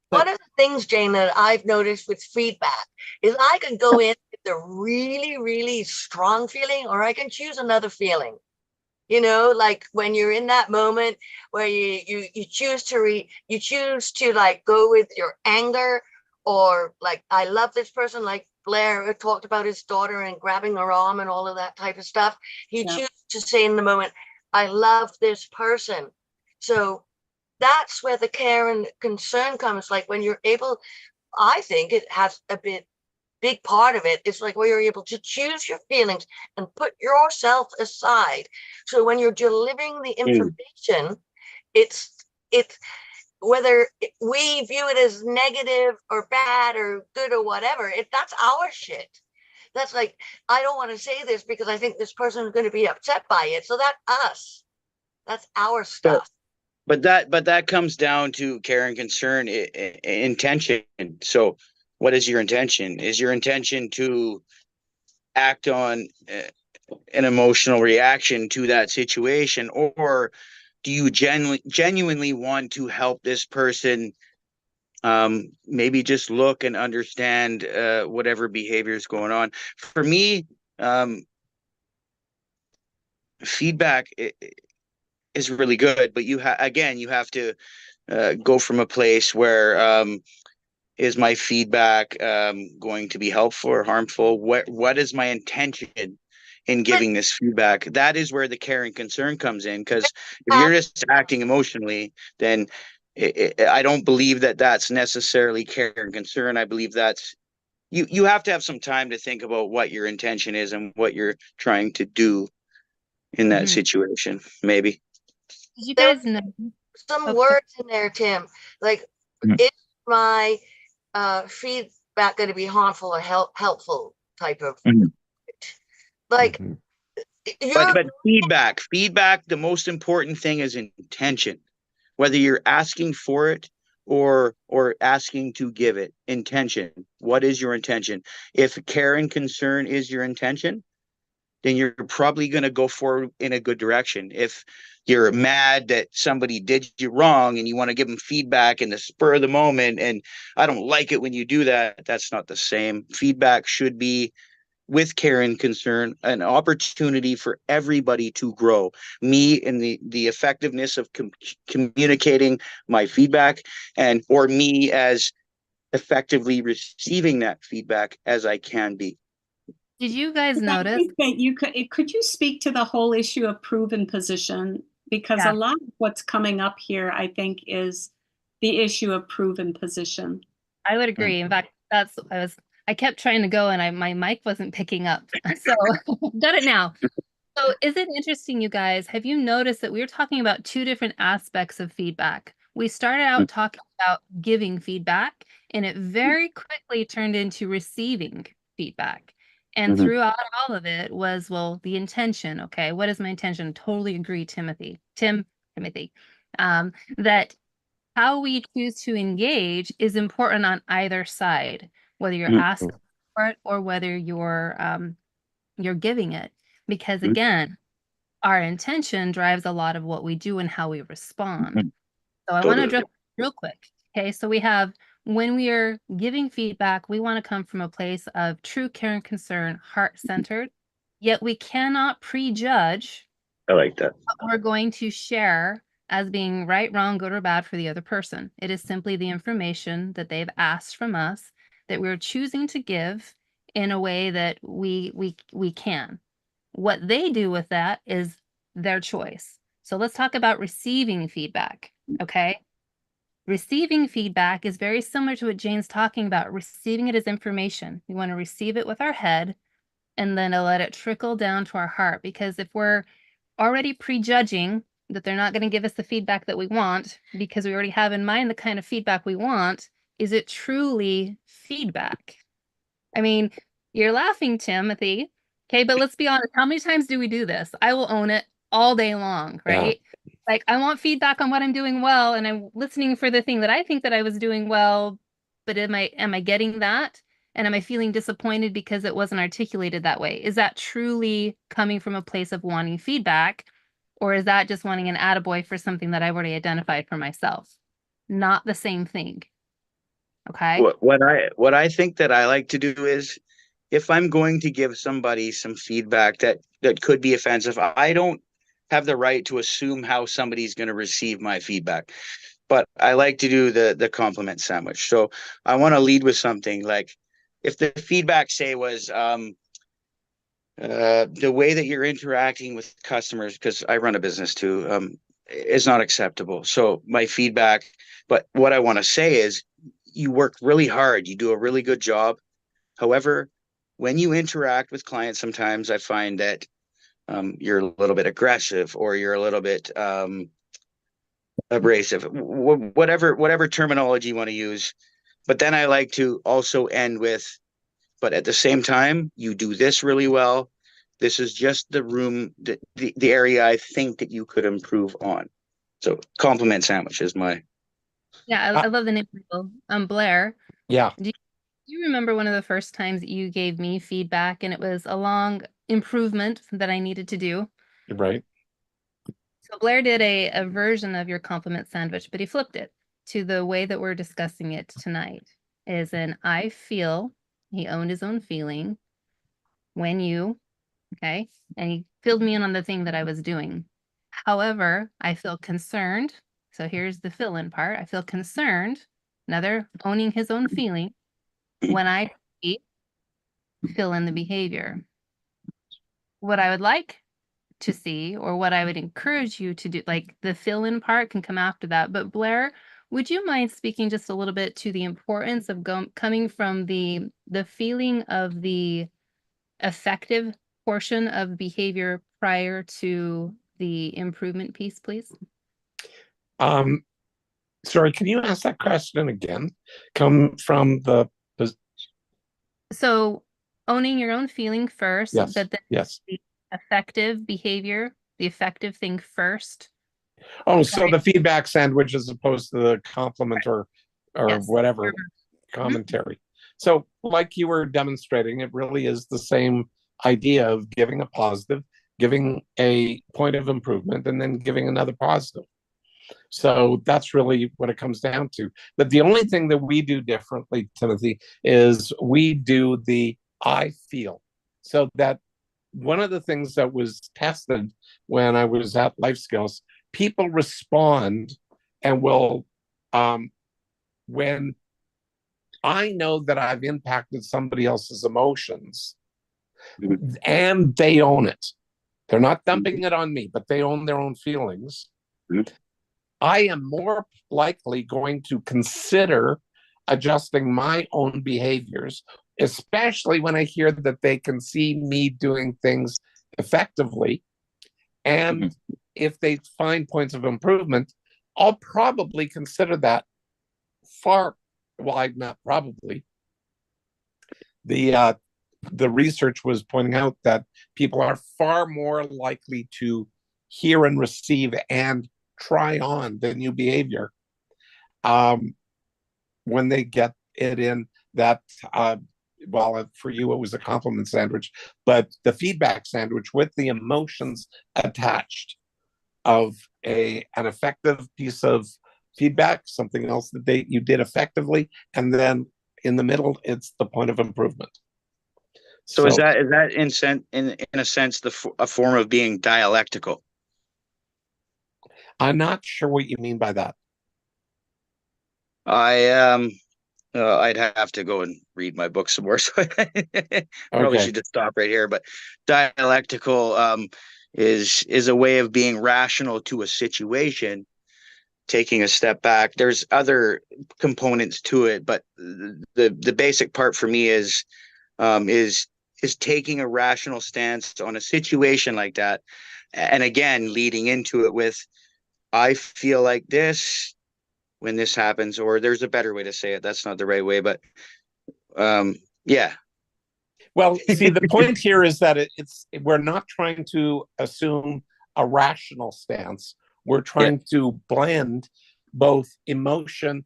[SPEAKER 7] one of the things, Jane, that I've noticed with feedback is I can go in with a really, really strong feeling, or I can choose another feeling. You know, like when you're in that moment where you choose to like go with your anger, or like I love this person, like Blair talked about his daughter and grabbing her arm and all of that type of stuff. He chooses to say in the moment, I love this person. So that's where the care and concern comes. Like when you're able, I think it has a big part of it. It's like where you're able to choose your feelings and put yourself aside. So when you're delivering the information, it's whether we view it as negative or bad or good or whatever, that's our shit. That's like, I don't want to say this because I think this person is going to be upset by it. So that's us. That's our stuff.
[SPEAKER 3] But that comes down to care and concern, intention. So what is your intention? Is your intention to act on an emotional reaction to that situation, or do you genuinely want to help this person maybe just look and understand whatever behavior is going on? For me, feedback is really good, but you have to go from a place where is my feedback going to be helpful or harmful? What is my intention in giving this feedback? That is where the care and concern comes in, because if you're just acting emotionally, then I don't believe that that's necessarily care and concern. I believe that's you have to have some time to think about what your intention is and what you're trying to do in that situation, maybe.
[SPEAKER 10] You guys know.
[SPEAKER 7] Some words in there, Tim, like is my feedback going to be harmful or helpful type of like
[SPEAKER 3] But feedback, the most important thing is intention. Whether you're asking for it or asking to give it, intention. What is your intention? If care and concern is your intention, then you're probably going to go forward in a good direction. If you're mad that somebody did you wrong and you want to give them feedback in the spur of the moment, and I don't like it when you do that, that's not the same. Feedback should be with care and concern, an opportunity for everybody to grow. Me in the effectiveness of communicating my feedback, and or me as effectively receiving that feedback as I can be.
[SPEAKER 10] Did you guys
[SPEAKER 2] I
[SPEAKER 10] notice?
[SPEAKER 2] think that could you speak to the whole issue of proven position? Because
[SPEAKER 10] Yeah.
[SPEAKER 2] a lot of what's coming up here, I think, is the issue of proven position.
[SPEAKER 10] I would agree. In fact, I kept trying to go and my mic wasn't picking up. So got it now. So is it interesting, you guys? Have you noticed that we were talking about two different aspects of feedback? We started out talking about giving feedback, and it very quickly turned into receiving feedback. And throughout all of it was, well, the intention. Okay, what is my intention? Totally agree, Timothy. That how we choose to engage is important on either side, whether you're asking for it or whether you're giving it. Because again, our intention drives a lot of what we do and how we respond. So I want to address real quick. Okay, so we have when we are giving feedback, we want to come from a place of true care and concern, heart-centered, yet we cannot prejudge
[SPEAKER 3] I like that.
[SPEAKER 10] what we're going to share as being right, wrong, good, or bad for the other person. It is simply the information that they've asked from us that we're choosing to give in a way that we can. What they do with that is their choice. So let's talk about receiving feedback, okay? Receiving feedback is very similar to what Jane's talking about, receiving it as information. We want to receive it with our head and then to let it trickle down to our heart, because if we're already prejudging that they're not going to give us the feedback that we want because we already have in mind the kind of feedback we want, is it truly feedback? I mean, you're laughing, Timothy. Okay, but let's be honest. How many times do we do this? I will own it all day long, right? Like, I want feedback on what I'm doing well, and I'm listening for the thing that I think that I was doing well, but am I getting that? And am I feeling disappointed because it wasn't articulated that way? Is that truly coming from a place of wanting feedback, or is that just wanting an attaboy for something that I've already identified for myself? Not the same thing. Okay.
[SPEAKER 3] What I think that I like to do is, if I'm going to give somebody some feedback that could be offensive, I don't have the right to assume how somebody's going to receive my feedback. But I like to do the compliment sandwich. So I want to lead with something like, if the feedback, say, was the way that you're interacting with customers, because I run a business too, is not acceptable. So my feedback, but what I want to say is, you work really hard, you do a really good job. However, when you interact with clients, sometimes I find that you're a little bit aggressive, or you're a little bit abrasive, whatever terminology you want to use. But then I like to also end with, but at the same time, you do this really well. This is just the room, the area I think that you could improve on. So compliment sandwich is my.
[SPEAKER 10] Yeah, I love the name. Blair.
[SPEAKER 1] Yeah.
[SPEAKER 10] Do you remember one of the first times that you gave me feedback and it was a long improvement that I needed to do?
[SPEAKER 1] Right.
[SPEAKER 10] So Blair did a version of your compliment sandwich, but he flipped it to the way that we're discussing it tonight. Is an I feel, he owned his own feeling when you, okay, and he filled me in on the thing that I was doing. However, I feel concerned. So here's the fill-in part. I feel concerned, another owning his own feeling, when I fill in the behavior. What I would like to see, or what I would encourage you to do, like the fill-in part can come after that. But Blair, would you mind speaking just a little bit to the importance of coming from the feeling of the effective portion of behavior prior to the improvement piece, please?
[SPEAKER 1] Sorry, can you ask that question again? Come from the
[SPEAKER 10] So owning your own feeling first,
[SPEAKER 1] yes,
[SPEAKER 10] but then
[SPEAKER 1] yes.
[SPEAKER 10] the effective behavior, the effective thing first.
[SPEAKER 1] Oh, so the feedback sandwich as opposed to the compliment or
[SPEAKER 10] Yes.
[SPEAKER 1] whatever commentary. So like you were demonstrating, it really is the same idea of giving a positive, giving a point of improvement, and then giving another positive. So that's really what it comes down to. But the only thing that we do differently, Timothy, is we do the I feel. So that one of the things that was tested when I was at Life Skills, people respond and will, when I know that I've impacted somebody else's emotions and they own it, they're not dumping it on me, but they own their own feelings. I am more likely going to consider adjusting my own behaviors, especially when I hear that they can see me doing things effectively. And if they find points of improvement, I'll probably consider that not probably. The research was pointing out that people are far more likely to hear and receive and try on the new behavior when they get it in that for you it was a compliment sandwich, but the feedback sandwich with the emotions attached of an effective piece of feedback, something else that you did effectively, and then in the middle it's the point of improvement.
[SPEAKER 3] So is that in a sense a form of being dialectical?
[SPEAKER 1] I'm not sure what you mean by that.
[SPEAKER 3] I'd have to go and read my book some more, so probably should just stop right here. But dialectical is a way of being rational to a situation, taking a step back. There's other components to it, but the basic part for me is taking a rational stance on a situation like that, and again leading into it with, I feel like this when this happens, or there's a better way to say it. That's not the right way, but yeah.
[SPEAKER 1] Well, see, the point here is that we're not trying to assume a rational stance. We're trying to blend both emotion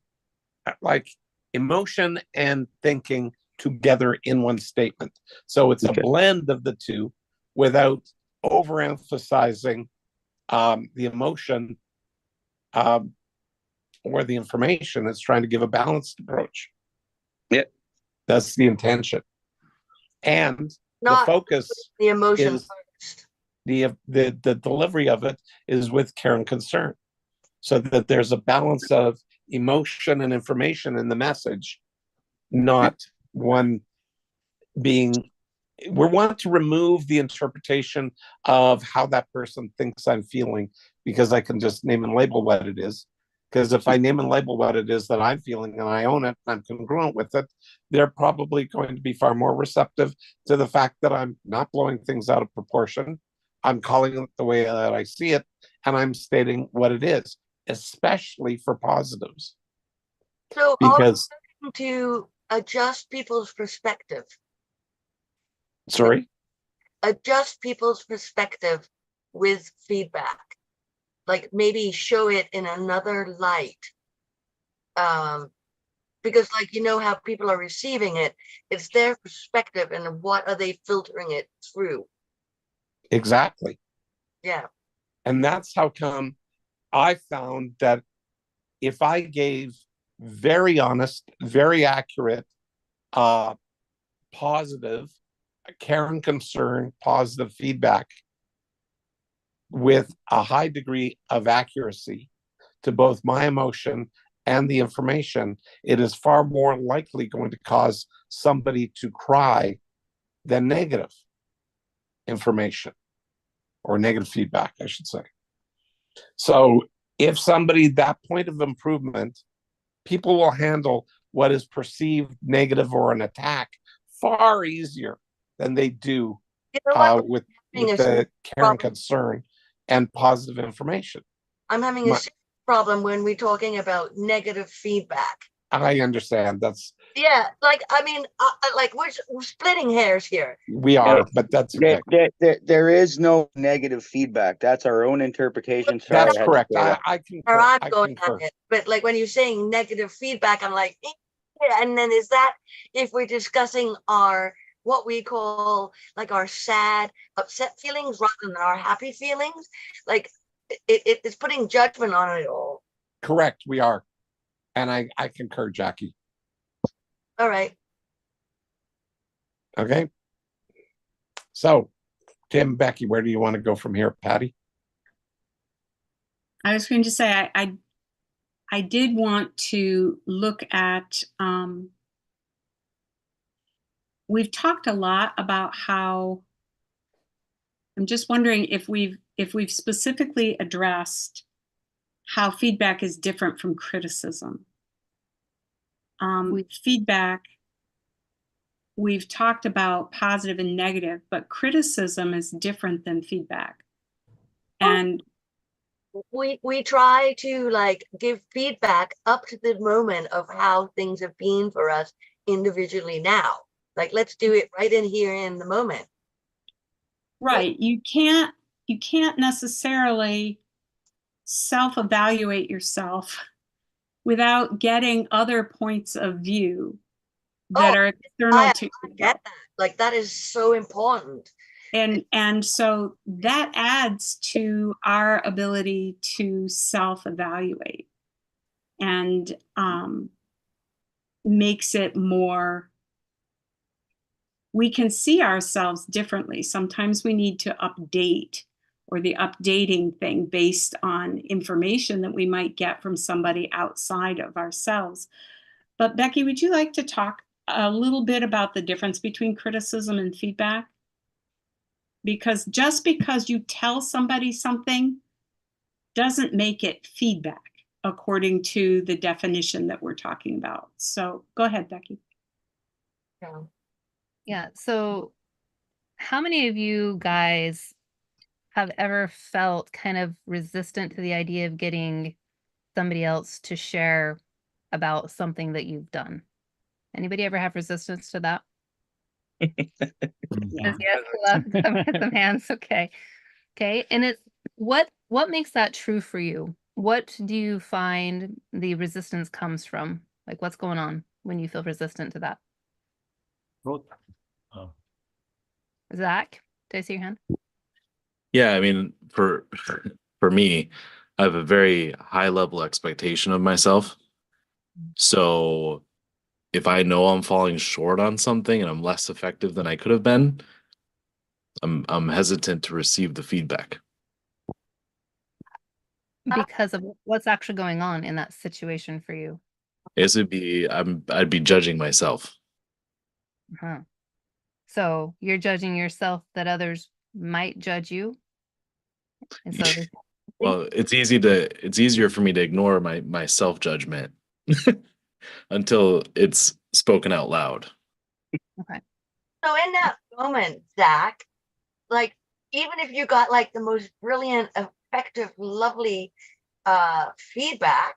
[SPEAKER 1] and thinking together in one statement. So it's a blend of the two without overemphasizing the emotion or the information. It's trying to give a balanced approach.
[SPEAKER 3] Yep.
[SPEAKER 1] That's the intention. And
[SPEAKER 7] Not
[SPEAKER 1] the focus,
[SPEAKER 7] the emotion
[SPEAKER 1] is
[SPEAKER 7] first.
[SPEAKER 1] the delivery of it is with care and concern, so that there's a balance of emotion and information in the message, not one being. We want to remove the interpretation of how that person thinks I'm feeling, because I can just name and label what it is. Because if I name and label what it is that I'm feeling and I own it and I'm congruent with it, they're probably going to be far more receptive to the fact that I'm not blowing things out of proportion. I'm calling it the way that I see it, and I'm stating what it is, especially for positives.
[SPEAKER 7] So
[SPEAKER 1] because
[SPEAKER 7] to adjust people's perspective.
[SPEAKER 1] Sorry?
[SPEAKER 7] Adjust people's perspective with feedback. Like maybe show it in another light. Because like, you know how people are receiving it, it's their perspective and what are they filtering it through.
[SPEAKER 1] Exactly.
[SPEAKER 7] Yeah.
[SPEAKER 1] And that's how come I found that if I gave very honest, very accurate, positive, care and concern, positive feedback with a high degree of accuracy to both my emotion and the information, it is far more likely going to cause somebody to cry than negative information or negative feedback, I should say. So if somebody, that point of improvement, people will handle what is perceived negative or an attack far easier than they do with the care and concern and positive information.
[SPEAKER 7] I'm having a problem when we're talking about negative feedback.
[SPEAKER 1] I understand. That's
[SPEAKER 7] like, I mean, like we're splitting hairs here.
[SPEAKER 1] We are, but that's okay.
[SPEAKER 3] There is no negative feedback. That's our own interpretation. Sorry,
[SPEAKER 1] that's correct. I concur.
[SPEAKER 7] I'm going on it. But like when you're saying negative feedback, I'm like, and then is that if we're discussing our what we call like our sad, upset feelings rather than our happy feelings. Like it's putting judgment on it all.
[SPEAKER 1] Correct, we are. And I concur, Jackie.
[SPEAKER 7] All right.
[SPEAKER 1] Okay. So, Tim, Becky, where do you want to go from here? Patty?
[SPEAKER 2] I was going to say I did want to look at we've talked a lot about how I'm just wondering if we've specifically addressed how feedback is different from criticism. Feedback, we've talked about positive and negative, but criticism is different than feedback. And
[SPEAKER 7] we try to like give feedback up to the moment of how things have been for us individually now. Like, let's do it right in here in the moment.
[SPEAKER 2] Right. You can't necessarily self-evaluate yourself without getting other points of view that are external to you.
[SPEAKER 7] Get that. Like, that is so important.
[SPEAKER 2] And so that adds to our ability to self-evaluate and makes it more, we can see ourselves differently. Sometimes we need to update, or the updating thing based on information that we might get from somebody outside of ourselves. But Becky, would you like to talk a little bit about the difference between criticism and feedback? Because just because you tell somebody something doesn't make it feedback, according to the definition that we're talking about. So go ahead, Becky.
[SPEAKER 10] Yeah. So how many of you guys have ever felt kind of resistant to the idea of getting somebody else to share about something that you've done? Anybody ever have resistance to that?
[SPEAKER 2] Yeah.
[SPEAKER 10] Yes, some hands. Okay. And it's what makes that true for you? What do you find the resistance comes from? Like, what's going on when you feel resistant to that? Zach, did I see your hand?
[SPEAKER 12] Yeah, I mean, for me, I have a very high level expectation of myself. So if I know I'm falling short on something and I'm less effective than I could have been, I'm hesitant to receive the feedback.
[SPEAKER 10] Because of what's actually going on in that situation for you.
[SPEAKER 12] I'd be judging myself.
[SPEAKER 10] Uh-huh. So you're judging yourself that others might judge you. And so
[SPEAKER 12] Well, it's easier for me to ignore my self-judgment until it's spoken out loud.
[SPEAKER 10] Okay.
[SPEAKER 7] So in that moment, Zach, like, even if you got like the most brilliant, effective, lovely feedback,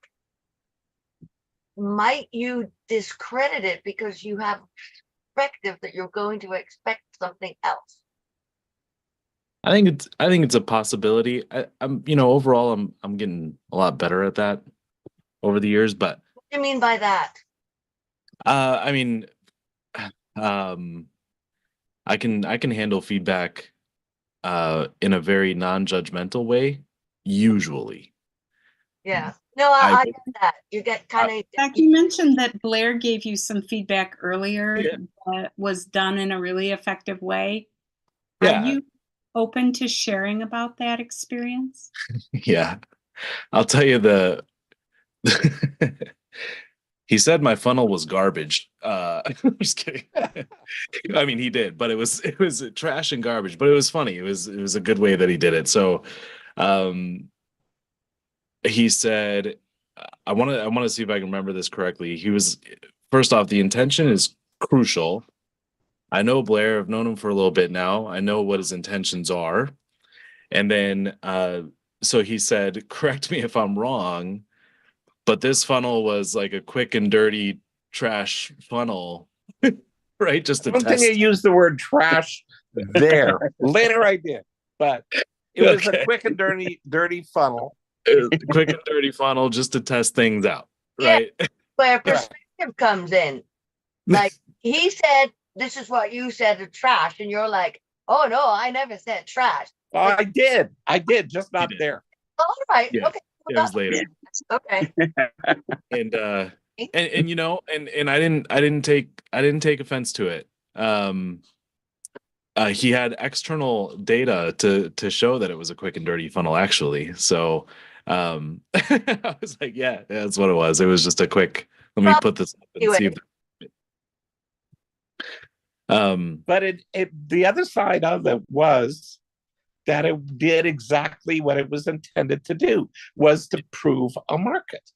[SPEAKER 7] might you discredit it because you have perspective that you're going to expect something else?
[SPEAKER 12] I think it's a possibility. I'm overall I'm getting a lot better at that over the years, but
[SPEAKER 7] What do you mean by that?
[SPEAKER 12] I mean, I can handle feedback in a very non-judgmental way, usually.
[SPEAKER 7] Yeah. No, I get that. You get kind of.
[SPEAKER 2] Zach, you mentioned that Blair gave you some feedback earlier that was done in a really effective way.
[SPEAKER 12] Yeah.
[SPEAKER 2] Are you open to sharing about that experience?
[SPEAKER 12] Yeah. I'll tell you he said my funnel was garbage. I'm just kidding. I mean, he did, but it was trash and garbage, but it was funny. It was a good way that he did it. So, he said, I want to see if I can remember this correctly. He was, first off, the intention is crucial. I know Blair. I've known him for a little bit now. I know what his intentions are. And then, so he said, correct me if I'm wrong, but this funnel was like a quick and dirty trash funnel, right? Just to
[SPEAKER 1] I don't think I
[SPEAKER 12] test.
[SPEAKER 1] used the word trash there. Later I did, but it was a quick and dirty funnel.
[SPEAKER 12] Quick and dirty funnel just to test things out,
[SPEAKER 7] Yeah,
[SPEAKER 12] right?
[SPEAKER 7] where perspective comes in. Like he said, this is what you said to trash, and you're like, oh no, I never said trash.
[SPEAKER 1] Oh, I did, just not
[SPEAKER 12] did.
[SPEAKER 1] there.
[SPEAKER 7] All right,
[SPEAKER 12] Yeah.
[SPEAKER 7] okay.
[SPEAKER 12] It was later.
[SPEAKER 7] Okay.
[SPEAKER 12] And you know, and I didn't take offense to it. He had external data to show that it was a quick and dirty funnel, actually. So I was like, yeah, that's what it was. It was just a quick, let me put this up and see if
[SPEAKER 1] But the other side of it was that it did exactly what it was intended to do, was to prove a market.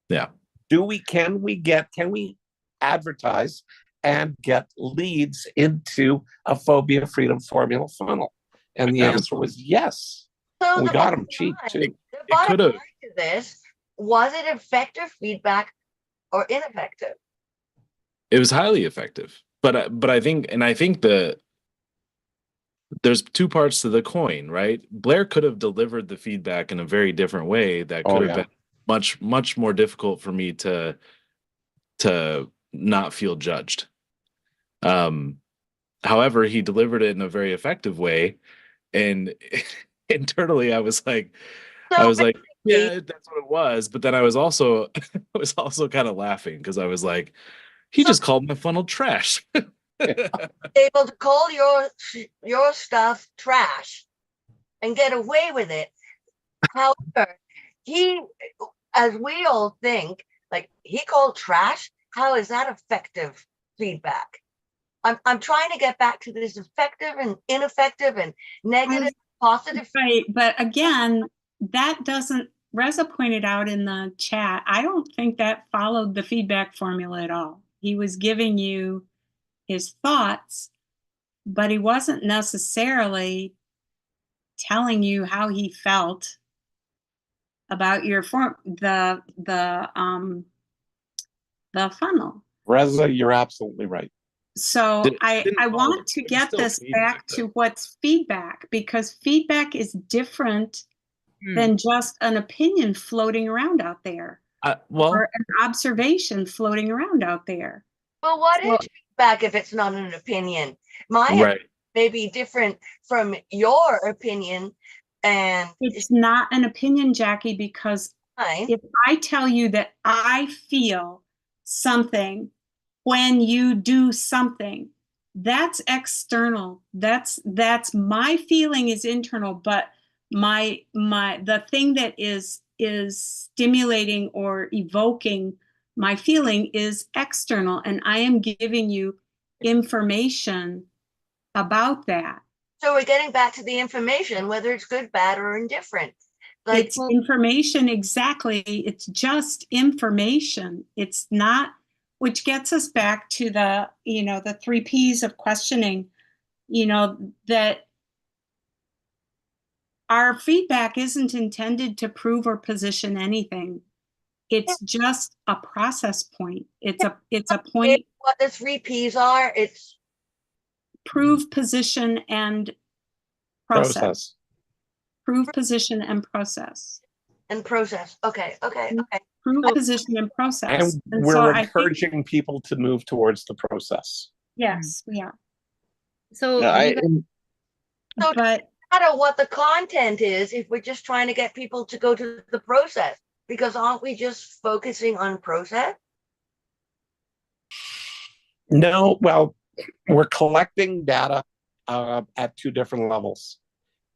[SPEAKER 12] Yeah.
[SPEAKER 1] Can we advertise and get leads into a phobia freedom formula funnel? And the answer was yes.
[SPEAKER 7] So
[SPEAKER 1] We
[SPEAKER 7] the
[SPEAKER 1] got
[SPEAKER 7] bottom
[SPEAKER 1] them cheap
[SPEAKER 7] line-
[SPEAKER 1] too.
[SPEAKER 7] The
[SPEAKER 12] It
[SPEAKER 7] bottom
[SPEAKER 12] could've-
[SPEAKER 7] line to this, was it effective feedback or ineffective?
[SPEAKER 12] it was highly effective. But I think there's two parts to the coin, right? Blair could have delivered the feedback in a very different way that could have been much more difficult for me to not feel judged. However, he delivered it in a very effective way, and internally I was like, yeah, that's what it was. But then I was also kind of laughing because I was like, he just called my funnel trash.
[SPEAKER 7] Able to call your stuff trash and get away with it. However, as we all think, like, he called trash. How is that effective feedback? I'm trying to get back to this effective and ineffective and negative, positive.
[SPEAKER 2] Right, but again, that doesn't, Reza pointed out in the chat, I don't think that followed the feedback formula at all. He was giving you his thoughts, but he wasn't necessarily telling you how he felt about your the funnel.
[SPEAKER 1] Reza, you're absolutely right.
[SPEAKER 2] So I want to get this back to what's feedback, because feedback is different than just an opinion floating around out there, or an observation floating around out there.
[SPEAKER 7] Well, what is feedback if it's not an opinion? My opinion may be different from your opinion, and
[SPEAKER 2] it's not an opinion, Jackie, because if I tell you that I feel something when you do something, that's external. That's my feeling is internal, but the thing that is stimulating or evoking my feeling is external, and I am giving you information about that.
[SPEAKER 7] So we're getting back to the information, whether it's good, bad, or indifferent. Like,
[SPEAKER 2] it's information, exactly. It's just information. It's not, which gets us back to the, the 3 Ps of questioning, that our feedback isn't intended to prove or position anything. It's just a process point. It's a point.
[SPEAKER 7] What the 3 Ps are, it's
[SPEAKER 2] prove, position, and process. Prove, position, and process.
[SPEAKER 7] And process. Okay.
[SPEAKER 2] Prove, position, and process.
[SPEAKER 1] And we're encouraging people to move towards the process.
[SPEAKER 2] Yes, we are.
[SPEAKER 10] So,
[SPEAKER 7] but no matter what the content is, if we're just trying to get people to go to the process, because aren't we just focusing on process?
[SPEAKER 1] No, well, we're collecting data at 2 different levels.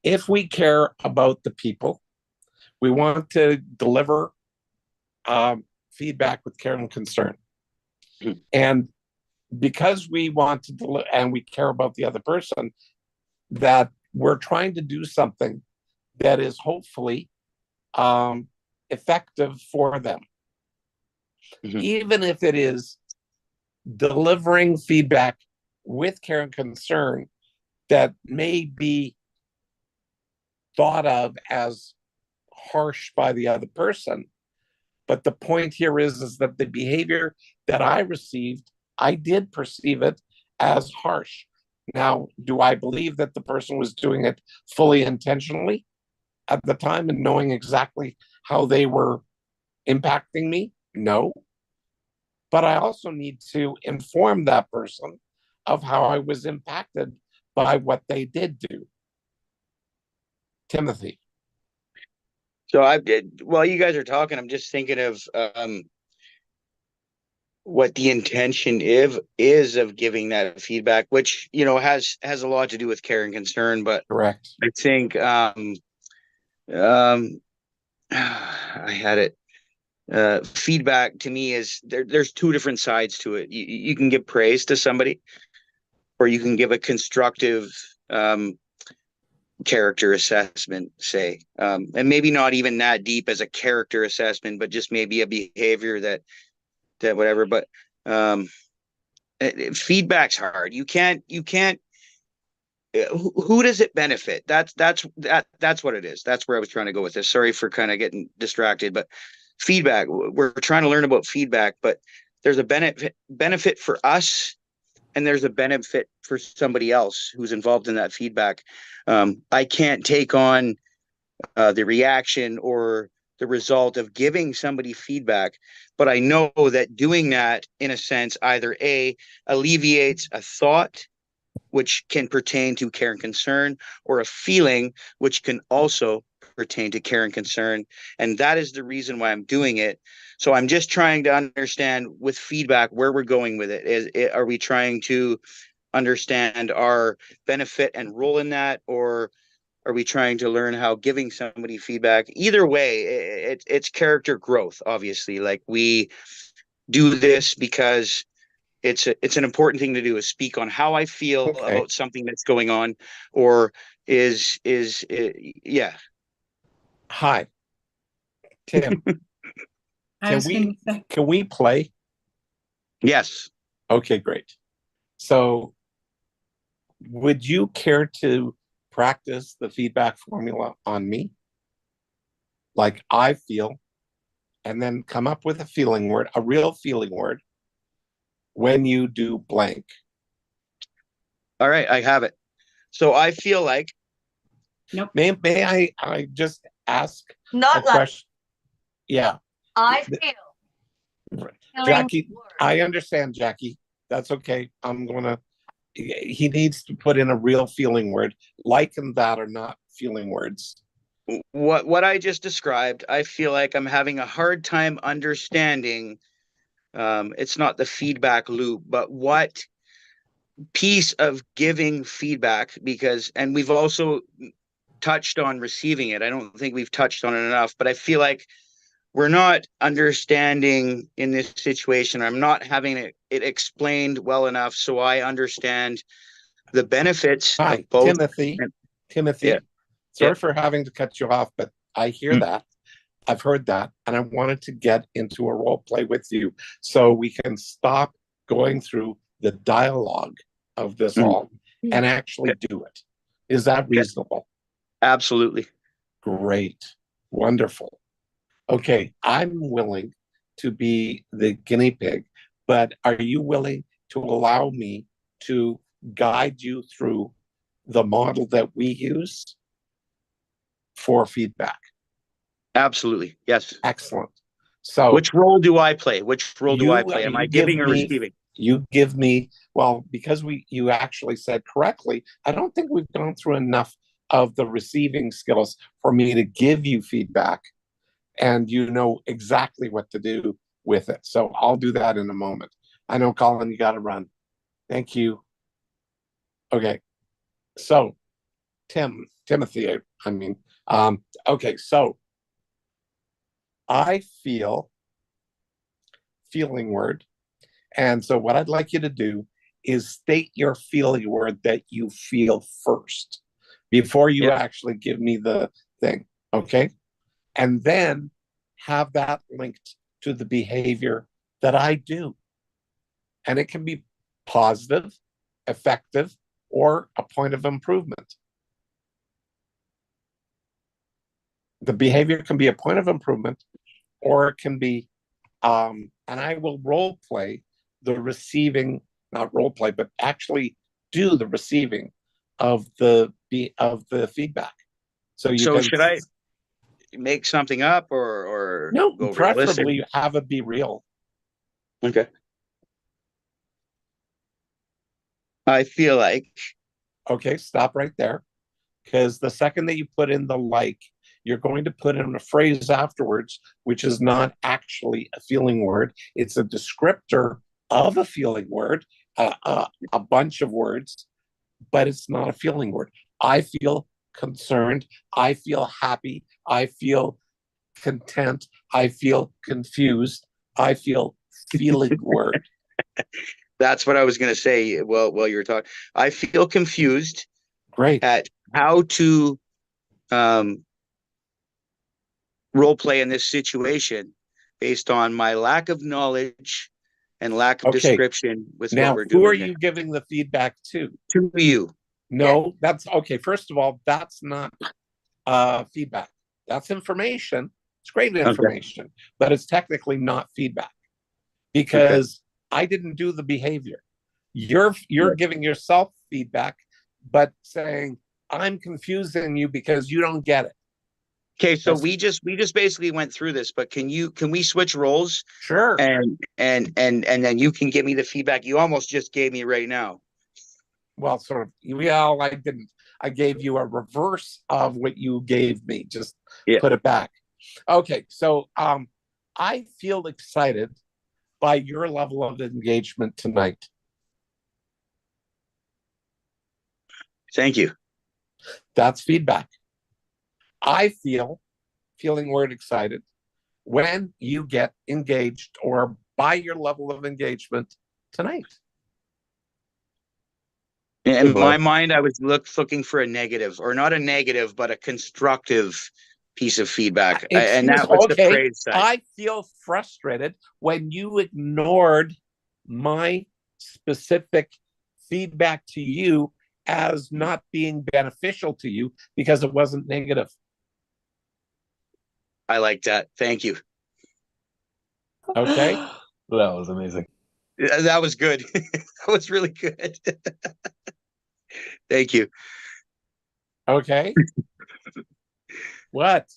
[SPEAKER 1] If we care about the people, we want to deliver feedback with care and concern. And because we want to and we care about the other person, that we're trying to do something that is hopefully effective for them. Even if it is delivering feedback with care and concern that may be thought of as harsh by the other person. But the point here is that the behavior that I received, I did perceive it as harsh. Now, do I believe that the person was doing it fully intentionally at the time and knowing exactly how they were impacting me? No. But I also need to inform that person of how I was impacted by what they did do. Timothy.
[SPEAKER 3] So while you guys are talking, I'm just thinking of what the intention is of giving that feedback, which, you know, has a lot to do with care and concern. But
[SPEAKER 1] Correct.
[SPEAKER 3] I think I had it. Feedback to me is there's two different sides to it. You can give praise to somebody, or you can give a constructive character assessment, say, and maybe not even that deep as a character assessment, but just maybe a behavior that whatever. But feedback's hard. You can't. Who does it benefit? That's what it is. That's where I was trying to go with this. Sorry for kind of getting distracted, but feedback. We're trying to learn about feedback, but there's a benefit for us, and there's a benefit for somebody else who's involved in that feedback. I can't take on the reaction or the result of giving somebody feedback, but I know that doing that, in a sense, either alleviates a thought, which can pertain to care and concern, or a feeling, which can also pertain to care and concern. And that is the reason why I'm doing it. So I'm just trying to understand with feedback where we're going with it. Are we trying to understand our benefit and role in that, or are we trying to learn how giving somebody feedback? Either way, it's character growth, obviously. Like, we do this because it's an important thing to do, is speak on how I feel about something that's going on, or yeah.
[SPEAKER 1] Hi, Tim. Can we play?
[SPEAKER 3] Yes.
[SPEAKER 1] Okay, great. So would you care to practice the feedback formula on me? Like I feel, and then come up with a feeling word, a real feeling word, when you do blank.
[SPEAKER 3] All right, I have it. So I feel like.
[SPEAKER 2] Nope.
[SPEAKER 1] May I just ask
[SPEAKER 7] Not
[SPEAKER 1] a
[SPEAKER 7] like
[SPEAKER 1] question? Yeah.
[SPEAKER 7] I feel.
[SPEAKER 1] Jackie, I understand, Jackie. That's okay. He needs to put in a real feeling word. Like and that are not feeling words.
[SPEAKER 3] What I just described, I feel like I'm having a hard time understanding. It's not the feedback loop, but what piece of giving feedback, and we've also touched on receiving it. I don't think we've touched on it enough, but I feel like we're not understanding in this situation. I'm not having it explained well enough, so I understand the benefits of both.
[SPEAKER 1] Timothy,
[SPEAKER 3] yeah.
[SPEAKER 1] Sorry for having to cut you off, but I hear that. I've heard that, and I wanted to get into a role play with you so we can stop going through the dialogue of this all and actually do it. Is that reasonable?
[SPEAKER 3] Absolutely.
[SPEAKER 1] Great. Wonderful. Okay, I'm willing to be the guinea pig, but are you willing to allow me to guide you through the model that we use for feedback?
[SPEAKER 3] Absolutely. Yes.
[SPEAKER 1] Excellent. So
[SPEAKER 3] which role do I play? Am I giving or receiving?
[SPEAKER 1] You give me, well, because you actually said correctly, I don't think we've gone through enough of the receiving skills for me to give you feedback, and you know exactly what to do with it. So I'll do that in a moment. I know, Colin, you got to run. Thank you. Okay. So Timothy, okay. So I feeling word. And so what I'd like you to do is state your feeling word that you feel first before you actually give me the thing. Okay. And then have that linked to the behavior that I do. And it can be positive, effective, or a point of improvement. The behavior can be a point of improvement, or it can be, and I will role play the receiving, not role play, but actually do the receiving of the feedback. So
[SPEAKER 3] should I make something up or
[SPEAKER 1] no?
[SPEAKER 3] Go
[SPEAKER 1] preferably
[SPEAKER 3] realistic?
[SPEAKER 1] have it be real.
[SPEAKER 3] Okay. I feel like.
[SPEAKER 1] Okay, stop right there. Because the second that you put in the like, you're going to put in a phrase afterwards, which is not actually a feeling word. It's a descriptor of a feeling word, a bunch of words, but it's not a feeling word. I feel concerned. I feel happy. I feel content. I feel confused. I feel feeling word.
[SPEAKER 3] That's what I was going to say. Well, while you were talking, I feel confused
[SPEAKER 1] Great.
[SPEAKER 3] at how to role play in this situation based on my lack of knowledge and lack of
[SPEAKER 1] Okay.
[SPEAKER 3] description with what
[SPEAKER 1] Now,
[SPEAKER 3] we're
[SPEAKER 1] who
[SPEAKER 3] doing
[SPEAKER 1] are
[SPEAKER 3] there.
[SPEAKER 1] you giving the feedback to?
[SPEAKER 3] To you.
[SPEAKER 1] No, that's okay. First of all, that's not feedback. That's information. It's great information, but it's technically not feedback because I didn't do the behavior. You're giving yourself feedback, but saying I'm confusing you because you don't get it.
[SPEAKER 3] Okay, so
[SPEAKER 1] That's-
[SPEAKER 3] we just basically went through this, but can we switch roles?
[SPEAKER 1] Sure.
[SPEAKER 3] And then you can give me the feedback you almost just gave me right now.
[SPEAKER 1] Well, sort of. Well, I didn't. I gave you a reverse of what you gave me. Just put it back. Okay, so I feel excited by your level of engagement tonight.
[SPEAKER 3] Thank you.
[SPEAKER 1] That's feedback. I feeling word excited when you get engaged or by your level of engagement tonight.
[SPEAKER 3] In my mind, I was looking for a negative, or not a negative, but a constructive piece of feedback. And that was the praise side.
[SPEAKER 1] I feel frustrated when you ignored my specific feedback to you as not being beneficial to you because it wasn't negative.
[SPEAKER 3] I like that. Thank you.
[SPEAKER 1] Okay.
[SPEAKER 13] That was amazing.
[SPEAKER 3] That was good. That was really good. Thank you.
[SPEAKER 1] Okay. What?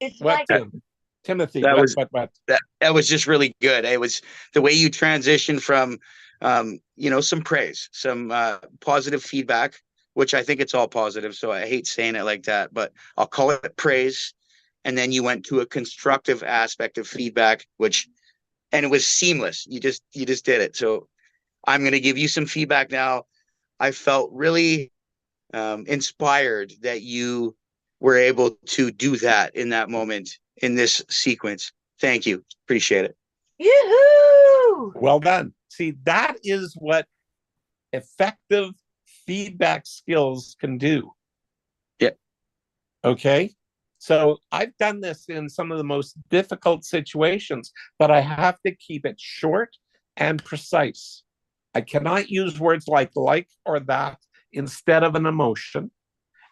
[SPEAKER 7] It's
[SPEAKER 1] What,
[SPEAKER 7] like
[SPEAKER 1] Tim? Timothy?
[SPEAKER 3] That was
[SPEAKER 1] what?
[SPEAKER 3] that was just really good. It was the way you transitioned from some praise, some positive feedback, which I think it's all positive, so I hate saying it like that, but I'll call it praise. And then you went to a constructive aspect of feedback, and it was seamless. You just did it. So I'm going to give you some feedback now. I felt really inspired that you were able to do that in that moment, in this sequence. Thank you. Appreciate it.
[SPEAKER 7] yoo-hoo!
[SPEAKER 1] Well done. See, that is what effective feedback skills can do.
[SPEAKER 3] Yeah.
[SPEAKER 1] Okay. So I've done this in some of the most difficult situations, but I have to keep it short and precise. I cannot use words like or that instead of an emotion.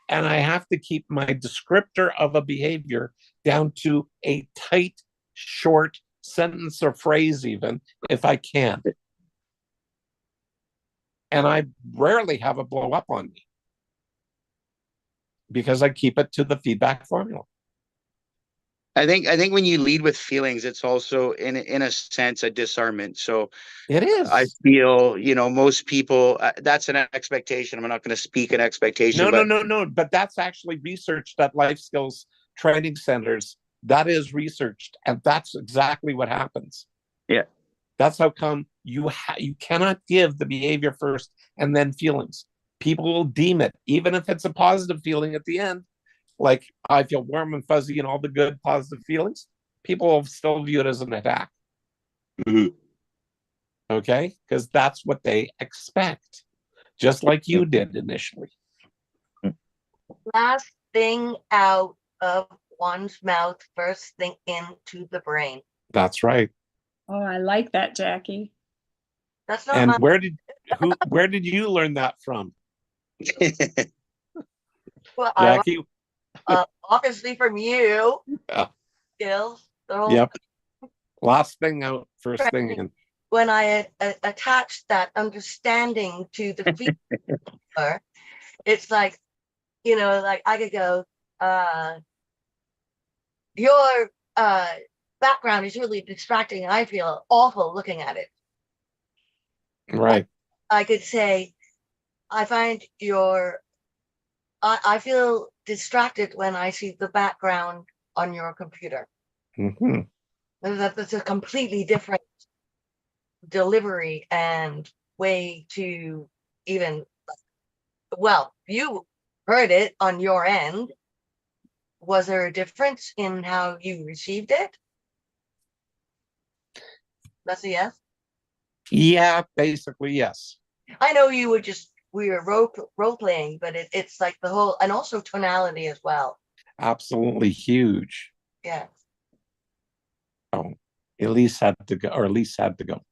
[SPEAKER 1] And I have to keep my descriptor of a behavior down to a tight, short sentence or phrase, even if I can. And I rarely have it blow up on me because I keep it to the feedback formula.
[SPEAKER 3] I think when you lead with feelings, it's also in a sense a disarmament. So
[SPEAKER 1] it is.
[SPEAKER 3] I feel most people that's an expectation. I'm not going to speak an expectation.
[SPEAKER 1] No. But that's actually researched at life skills training centers. That is researched, and that's exactly what happens.
[SPEAKER 3] Yeah.
[SPEAKER 1] That's how come you cannot give the behavior first and then feelings. People will deem it, even if it's a positive feeling at the end. Like I feel warm and fuzzy and all the good positive feelings, people will still view it as an attack.
[SPEAKER 3] Mm-hmm.
[SPEAKER 1] Okay? Because that's what they expect, just like you did initially.
[SPEAKER 7] Last thing out of one's mouth, first thing into the brain.
[SPEAKER 1] That's right.
[SPEAKER 2] Oh, I like that, Jackie.
[SPEAKER 7] That's not
[SPEAKER 1] And
[SPEAKER 7] my
[SPEAKER 1] where did you learn that from?
[SPEAKER 7] well,
[SPEAKER 1] Jackie?
[SPEAKER 7] obviously from you.
[SPEAKER 1] Yeah.
[SPEAKER 7] Skills.
[SPEAKER 1] Yep. Last thing out, first thing in.
[SPEAKER 7] When I attached that understanding to the feature, it's like, like I could go, your background is really distracting. I feel awful looking at it.
[SPEAKER 1] Right.
[SPEAKER 7] I could say, I find I feel distracted when I see the background on your computer.
[SPEAKER 1] Hmm.
[SPEAKER 7] That's a completely different delivery and way to even, well, you heard it on your end. Was there a difference in how you received it? That's a yes.
[SPEAKER 1] Yeah, basically, yes.
[SPEAKER 7] I know you were we were role playing, but it's like the whole, and also tonality as well.
[SPEAKER 1] Absolutely huge.
[SPEAKER 7] Yeah.
[SPEAKER 1] Oh, Elise had to go, or Elise had to go.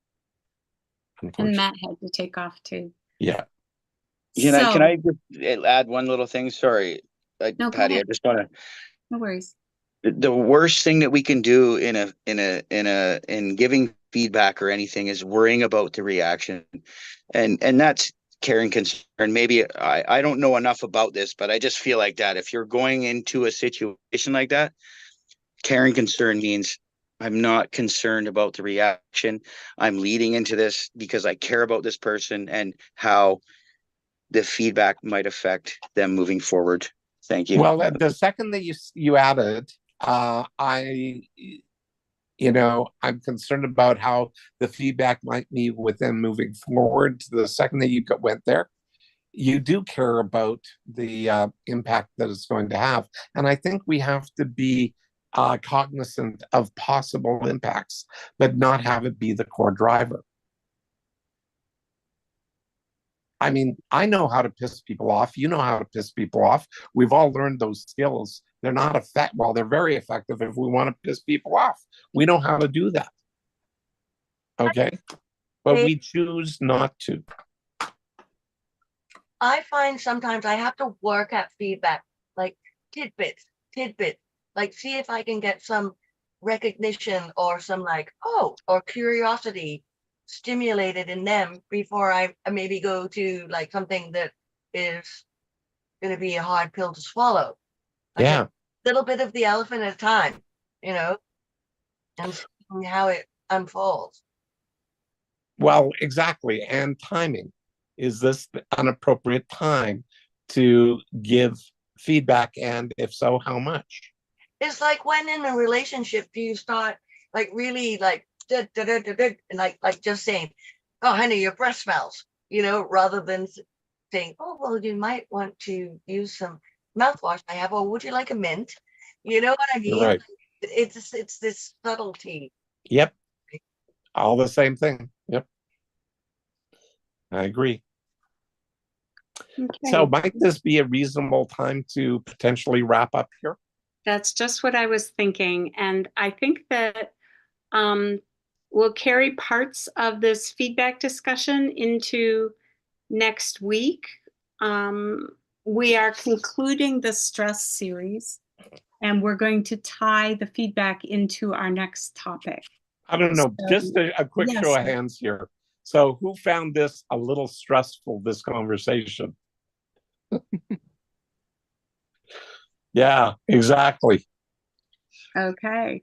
[SPEAKER 2] And
[SPEAKER 1] Unfortunately.
[SPEAKER 2] Matt had to take off too.
[SPEAKER 1] Yeah.
[SPEAKER 3] Can I just add one little thing? Sorry,
[SPEAKER 2] No, go
[SPEAKER 3] Patty, I
[SPEAKER 2] ahead.
[SPEAKER 3] just want to.
[SPEAKER 2] No worries.
[SPEAKER 3] The worst thing that we can do in giving feedback or anything is worrying about the reaction, and that's caring concern. Maybe I don't know enough about this, but I just feel like that if you're going into a situation like that, caring concern means I'm not concerned about the reaction. I'm leading into this because I care about this person and how the feedback might affect them moving forward. Thank you.
[SPEAKER 1] Well, the second that you added, I'm concerned about how the feedback might be within moving forward. The second that you went there, you do care about the impact that it's going to have. And I think we have to be cognizant of possible impacts, but not have it be the core driver. I mean, I know how to piss people off. You know how to piss people off. We've all learned those skills. They're not effective. Well, they're very effective if we want to piss people off. We know how to do that. Okay. But we choose not to.
[SPEAKER 7] I find sometimes I have to work at feedback, like tidbits, like see if I can get some recognition or some like, oh, or curiosity stimulated in them before I maybe go to like something that is going to be a hard pill to swallow. Like
[SPEAKER 1] Yeah.
[SPEAKER 7] a little bit of the elephant at a time, and seeing how it unfolds.
[SPEAKER 1] Well, exactly. And timing. Is this an appropriate time to give feedback? And if so, how much?
[SPEAKER 7] It's like when in a relationship do you start like really like and like just saying, oh honey, your breath smells, rather than saying, oh well, you might want to use some mouthwash I have, or would you like a mint? You know what I mean?
[SPEAKER 1] Right.
[SPEAKER 7] It's this subtlety.
[SPEAKER 1] Yep. All the same thing. Yep. I agree.
[SPEAKER 2] Okay.
[SPEAKER 1] So might this be a reasonable time to potentially wrap up here?
[SPEAKER 2] That's just what I was thinking. And I think that we'll carry parts of this feedback discussion into next week. We are concluding the stress series, and we're going to tie the feedback into our next topic.
[SPEAKER 1] I don't know,
[SPEAKER 2] So,
[SPEAKER 1] just a quick
[SPEAKER 2] yes.
[SPEAKER 1] show of hands here. So who found this a little stressful, this conversation? Yeah, exactly.
[SPEAKER 2] Okay.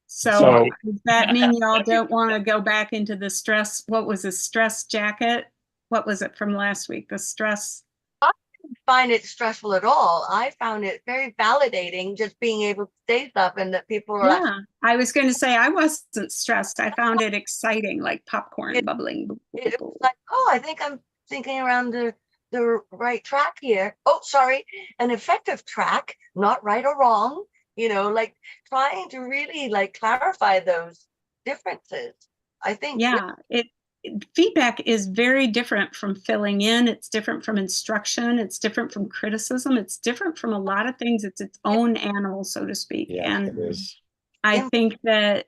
[SPEAKER 2] So does that mean y'all don't want to go back into the stress? What was the stress jacket? What was it from last week? The stress.
[SPEAKER 7] I didn't find it stressful at all. I found it very validating just being able to say stuff and that people are
[SPEAKER 2] Yeah, I was going to say I wasn't stressed. I found it exciting, like popcorn bubbling.
[SPEAKER 7] It was like, oh, I think I'm thinking around the right track here. Oh, sorry, an effective track, not right or wrong. Like trying to really like clarify those differences. I think.
[SPEAKER 2] Yeah, feedback is very different from filling in. It's different from instruction. It's different from criticism. It's different from a lot of things. It's its own animal, so to speak.
[SPEAKER 1] Yeah,
[SPEAKER 2] and
[SPEAKER 1] it is.
[SPEAKER 2] I think that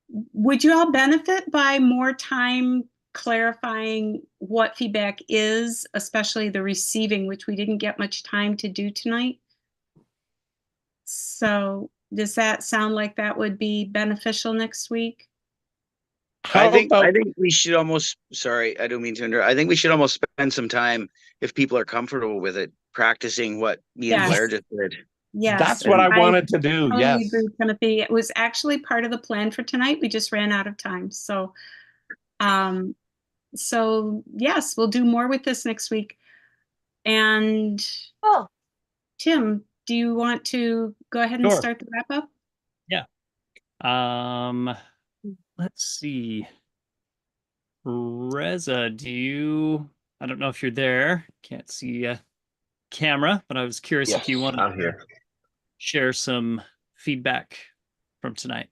[SPEAKER 2] would you all benefit by more time clarifying what feedback is, especially the receiving, which we didn't get much time to do tonight? So does that sound like that would be beneficial next week?
[SPEAKER 3] I think we should almost, sorry, I don't mean to interrupt. I think we should almost spend some time, if people are comfortable with it, practicing what me and Blair just did.
[SPEAKER 2] Yes.
[SPEAKER 1] That's what I wanted to do.
[SPEAKER 2] Totally
[SPEAKER 1] Yes.
[SPEAKER 2] agree, Timothy. It was actually part of the plan for tonight. We just ran out of time. So So yes, we'll do more with this next week. And
[SPEAKER 7] Oh,
[SPEAKER 2] Tim, do you want to go ahead and
[SPEAKER 8] Sure.
[SPEAKER 2] start the wrap up?
[SPEAKER 8] Yeah. Let's see. Reza, I don't know if you're there. Can't see a camera, but I was curious
[SPEAKER 13] Yes,
[SPEAKER 8] if you wanted
[SPEAKER 13] I'm
[SPEAKER 8] to
[SPEAKER 13] here.
[SPEAKER 8] share some feedback from tonight.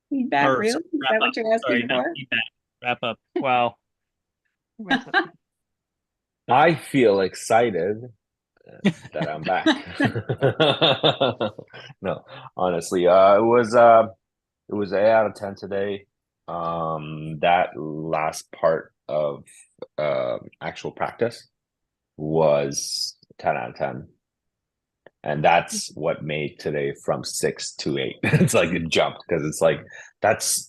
[SPEAKER 2] Feedback,
[SPEAKER 8] Or
[SPEAKER 2] really?
[SPEAKER 8] sorry,
[SPEAKER 2] Is that what you're asking
[SPEAKER 8] Sorry, not
[SPEAKER 2] for?
[SPEAKER 8] feedback. Wrap up. Wow.
[SPEAKER 13] I feel excited that I'm back. No, honestly, it was 8 out of 10 today. That last part of actual practice was 10 out of 10. And that's what made today from 6 to 8. It's like it jumped because it's like that's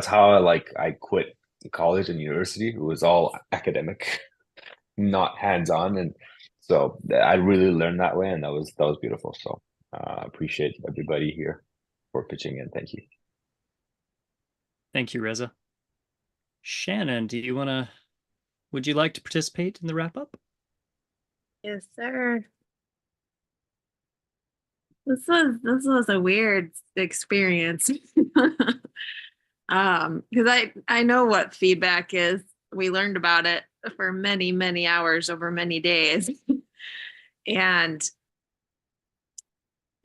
[SPEAKER 13] how I quit college and university. It was all academic, not hands-on, and so I really learned that way, and that was beautiful. So appreciate everybody here for pitching in. Thank you.
[SPEAKER 8] Thank you, Reza. Shannon, would you like to participate in the wrap up?
[SPEAKER 11] Yes, sir. This was a weird experience. Because I know what feedback is. We learned about it for many, many hours over many days. And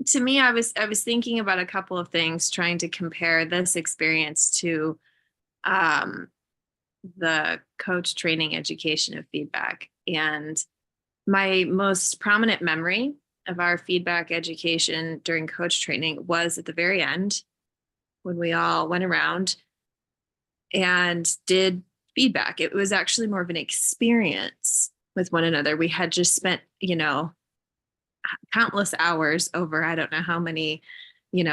[SPEAKER 11] to me, I was thinking about a couple of things, trying to compare this experience to the coach training education of feedback. And my most prominent memory of our feedback education during coach training was at the very end, when we all went around and did feedback. It was actually more of an experience with one another. We had just spent, countless hours over, I don't know how many,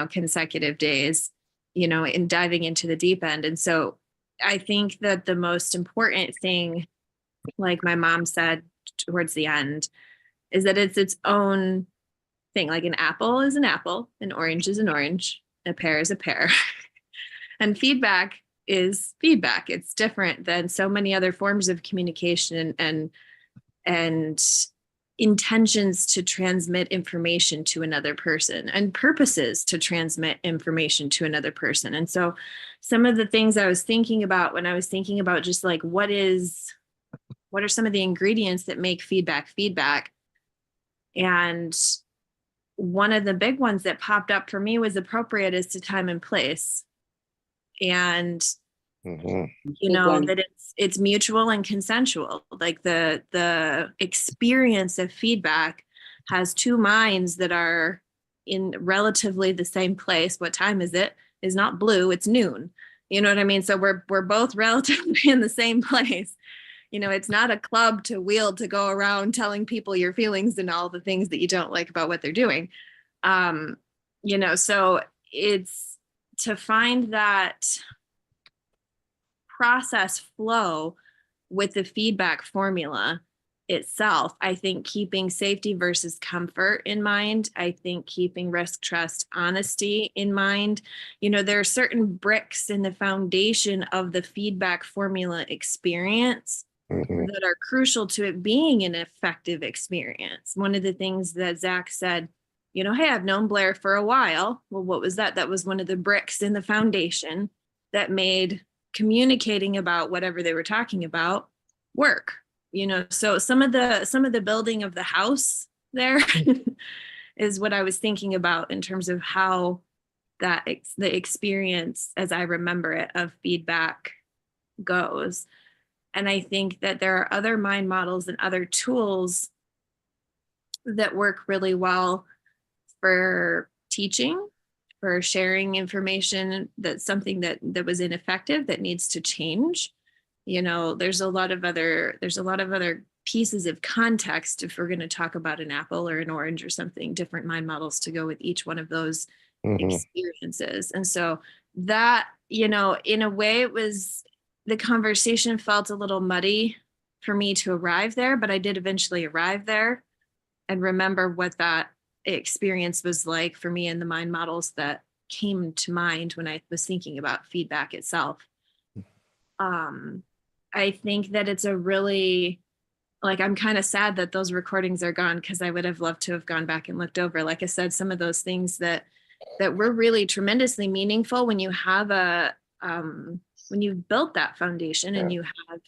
[SPEAKER 11] consecutive days, in diving into the deep end. And so I think that the most important thing, like my mom said towards the end, is that it's its own thing. Like an apple is an apple, an orange is an orange, a pear is a pear. And feedback is feedback. It's different than so many other forms of communication and intentions to transmit information to another person and purposes to transmit information to another person. And so some of the things I was thinking about when I was thinking about just like what are some of the ingredients that make feedback feedback? And one of the big ones that popped up for me was appropriate as to time and place. And that it's mutual and consensual. Like the experience of feedback has two minds that are in relatively the same place. What time is it? Is not blue, it's noon. You know what I mean? So we're both relatively in the same place. It's not a club to wield to go around telling people your feelings and all the things that you don't like about what they're doing. So it's to find that process flow with the feedback formula itself. I think keeping safety versus comfort in mind. I think keeping risk, trust, honesty in mind. There are certain bricks in the foundation of the feedback formula experience that are crucial to it being an effective experience. One of the things that Zach said, hey, I've known Blair for a while. Well, what was that? That was one of the bricks in the foundation that made communicating about whatever they were talking about work. So some of the building of the house there is what I was thinking about in terms of how the experience, as I remember it, of feedback goes. And I think that there are other mind models and other tools that work really well for teaching, for sharing information that's something that was ineffective that needs to change. There's a lot of other pieces of context if we're going to talk about an apple or an orange or something, different mind models to go with each one of those experiences. And so that, in a way, the conversation felt a little muddy for me to arrive there, but I did eventually arrive there and remember what that experience was like for me and the mind models that came to mind when I was thinking about feedback itself. I think that it's a really, like, I'm kind of sad that those recordings are gone, because I would have loved to have gone back and looked over, like I said, some of those things that were really tremendously meaningful when you have when you've built that foundation and you have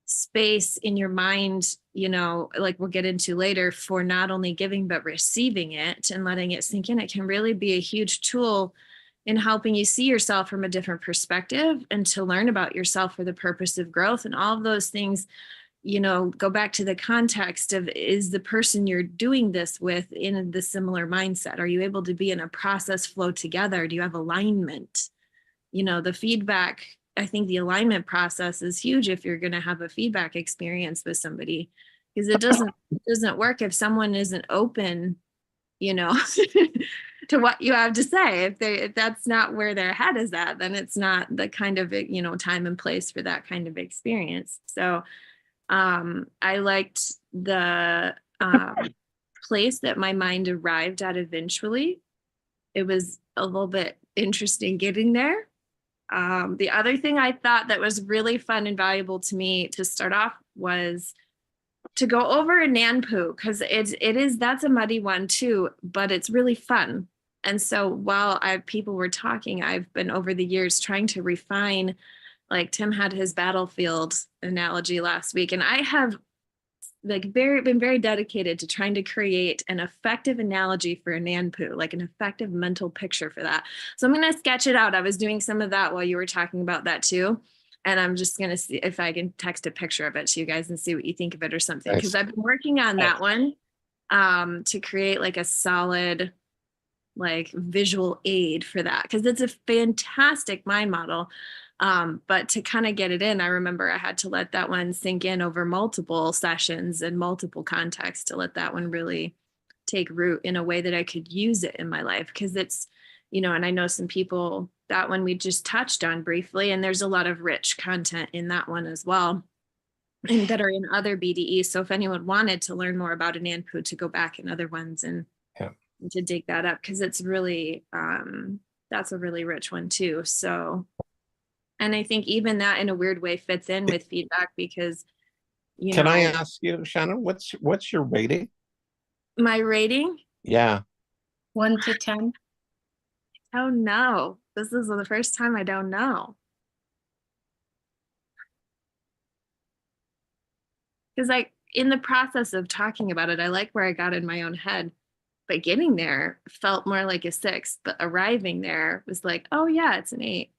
[SPEAKER 11] space in your mind, you know, like we'll get into later, for not only giving but receiving it and letting it sink in. It can really be a huge tool in helping you see yourself from a different perspective and to learn about yourself for the purpose of growth. And all of those things, you know, go back to the context of, is the person you're doing this with in the similar mindset? Are you able to be in a process flow together? Do you have alignment? You know, the feedback, I think the alignment process is huge if you're going to have a feedback experience with somebody, because it doesn't work if someone isn't open, you know, to what you have to say. If that's not where their head is at, then it's not the kind of, you know, time and place for that kind of experience. So I liked the place that my mind arrived at eventually. It was a little bit interesting getting there. The other thing I thought that was really fun and valuable to me to start off was to go over a Nanpoo, because that's a muddy one too, but it's really fun. And so while people were talking, I've been over the years trying to refine, like Tim had his battlefield analogy last week, and I have been very dedicated to trying to create an effective analogy for a Nanpoo, like an effective mental picture for that. So I'm going to sketch it out. I was doing some of that while you were talking about that too. And I'm just going to see if I can text a picture of it to you guys and see what you think of it or something. Because I've been working on that one to create like a solid, like visual aid for that, because it's a fantastic mind model. But to kind of get it in, I remember I had to let that one sink in over multiple sessions and multiple contexts to let that one really take root in a way that I could use it in my life. Because it's, you know, and I know some people, that one we just touched on briefly, and there's a lot of rich content in that one as well, and that are in other BDEs. So if anyone wanted to learn more about an Nanpoo, to go back in other ones and to dig that up, because it's really, that's a really rich one too. So, and I think even that in a weird way fits in with feedback, because, you know.
[SPEAKER 1] Can I ask you, Shannon, what's your rating?
[SPEAKER 11] My rating?
[SPEAKER 1] Yeah.
[SPEAKER 2] 1 to 10.
[SPEAKER 11] I don't know. This is the first time I don't know. Because like in the process of talking about it, I like where I got in my own head. But getting there felt more like a 6. But arriving there was like, oh yeah, it's an 8.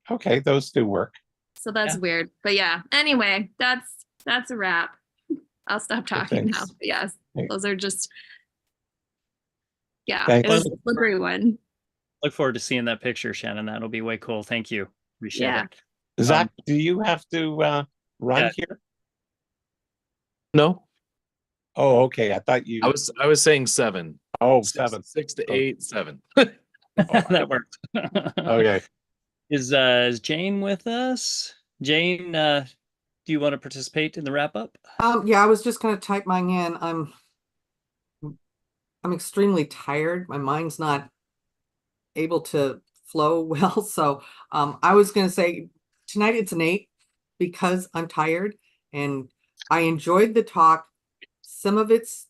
[SPEAKER 1] Okay, those do work.
[SPEAKER 11] So that's weird. But yeah, anyway, that's a wrap. I'll stop talking now. But yes, those are just, it was a slippery one.
[SPEAKER 8] Look forward to seeing that picture, Shannon. That'll be way cool. Thank you. Appreciate it.
[SPEAKER 1] Zach, do you have to run here?
[SPEAKER 12] No.
[SPEAKER 1] Oh, okay. I thought you.
[SPEAKER 12] I was saying 7.
[SPEAKER 1] Oh,
[SPEAKER 12] 7. 6 to 8, 7.
[SPEAKER 8] That worked.
[SPEAKER 1] Okay.
[SPEAKER 8] Is Jane with us? Jane, do you want to participate in the wrap up?
[SPEAKER 6] Yeah, I was just going to type mine in. I'm extremely tired. My mind's not able to flow well. So I was going to say tonight it's an 8 because I'm tired, and I enjoyed the talk. Some of it's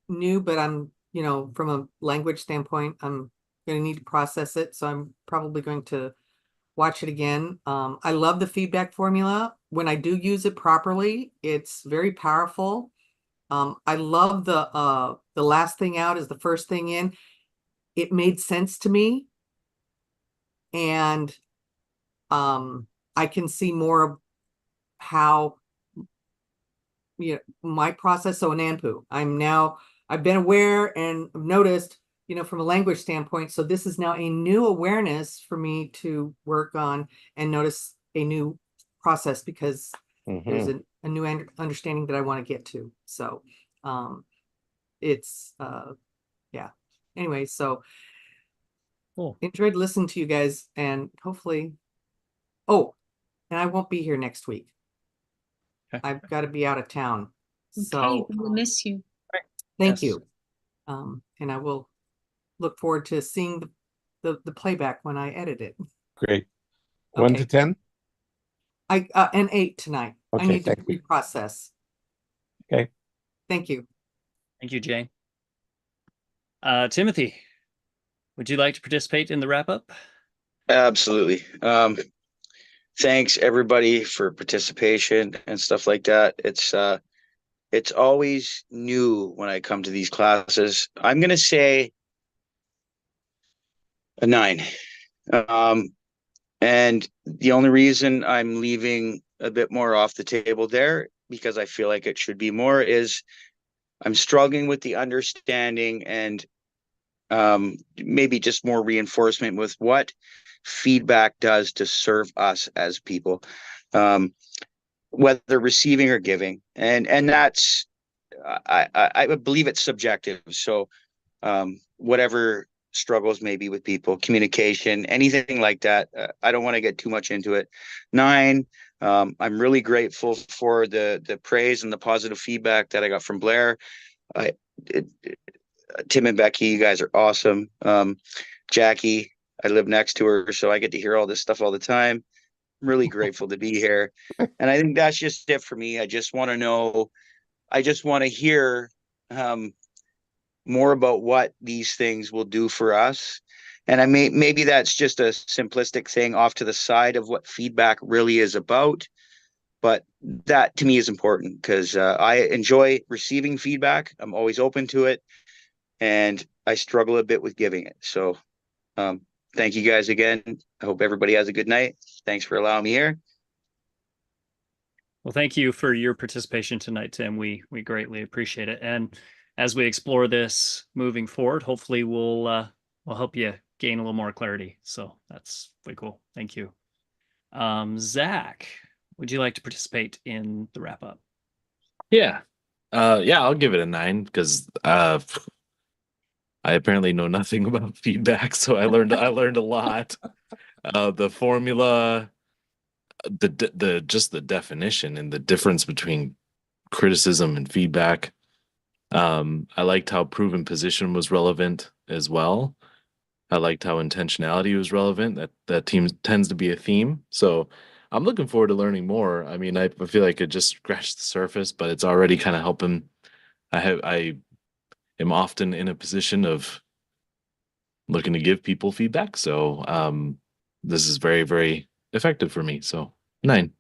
[SPEAKER 6] new, but I'm, you know, from a language standpoint, I'm going to need to process it. So I'm probably going to watch it again. I love the feedback formula. When I do use it properly, it's very powerful. I love the last thing out is the first thing in. It made sense to me. And I can see more of how, you know, my process. So an Nanpoo, I've been aware and noticed, you know, from a language standpoint. So this is now a new awareness for me to work on and notice a new process, because there's a new understanding that I want to get to. So it's anyway, so
[SPEAKER 8] cool.
[SPEAKER 6] Enjoyed listening to you guys, and hopefully, and I won't be here next week.
[SPEAKER 8] Okay.
[SPEAKER 6] I've got to be out of town.
[SPEAKER 2] Okay,
[SPEAKER 6] So
[SPEAKER 2] we'll miss you.
[SPEAKER 6] thank you. And I will look forward to seeing the playback when I edit it.
[SPEAKER 1] Great. 1
[SPEAKER 6] Okay.
[SPEAKER 1] to 10?
[SPEAKER 6] An 8 tonight. I
[SPEAKER 1] Okay,
[SPEAKER 6] need to
[SPEAKER 1] thank you.
[SPEAKER 6] reprocess.
[SPEAKER 1] Okay.
[SPEAKER 6] Thank you.
[SPEAKER 8] Thank you, Jane. Timothy, would you like to participate in the wrap up?
[SPEAKER 3] Absolutely. Thanks everybody for participation and stuff like that. It's always new when I come to these classes. I'm gonna say a 9. And the only reason I'm leaving a bit more off the table there, because I feel like it should be more, is I'm struggling with the understanding and maybe just more reinforcement with what feedback does to serve us as people, whether receiving or giving, and that's I believe it's subjective. So whatever struggles maybe with people, communication, anything like that, I don't want to get too much into it. 9. I'm really grateful for the praise and the positive feedback that I got from Blair. Tim and Becky, you guys are awesome. Jackie, I live next to her, so I get to hear all this stuff all the time. I'm really grateful to be here. And I think that's just it for me. I just want to know, I just want to hear more about what these things will do for us. And maybe that's just a simplistic thing off to the side of what feedback really is about. But that to me is important because I enjoy receiving feedback. I'm always open to it. And I struggle a bit with giving it. So thank you guys again. I hope everybody has a good night. Thanks for allowing me here.
[SPEAKER 8] Well, thank you for your participation tonight, Tim. We greatly appreciate it. And as we explore this moving forward, hopefully we'll help you gain a little more clarity. So that's pretty cool. Thank you. Zach, would you like to participate in the wrap up?
[SPEAKER 12] Yeah. I'll give it a 9 because I apparently know nothing about feedback, so I learned a lot. The formula, the just the definition and the difference between criticism and feedback. I liked how proven position was relevant as well. I liked how intentionality was relevant. That team tends to be a theme. So I'm looking forward to learning more. I mean, I feel like it just scratched the surface, but it's already kind of helping. I am often in a position of looking to give people feedback. So this is very, very effective for me. So 9.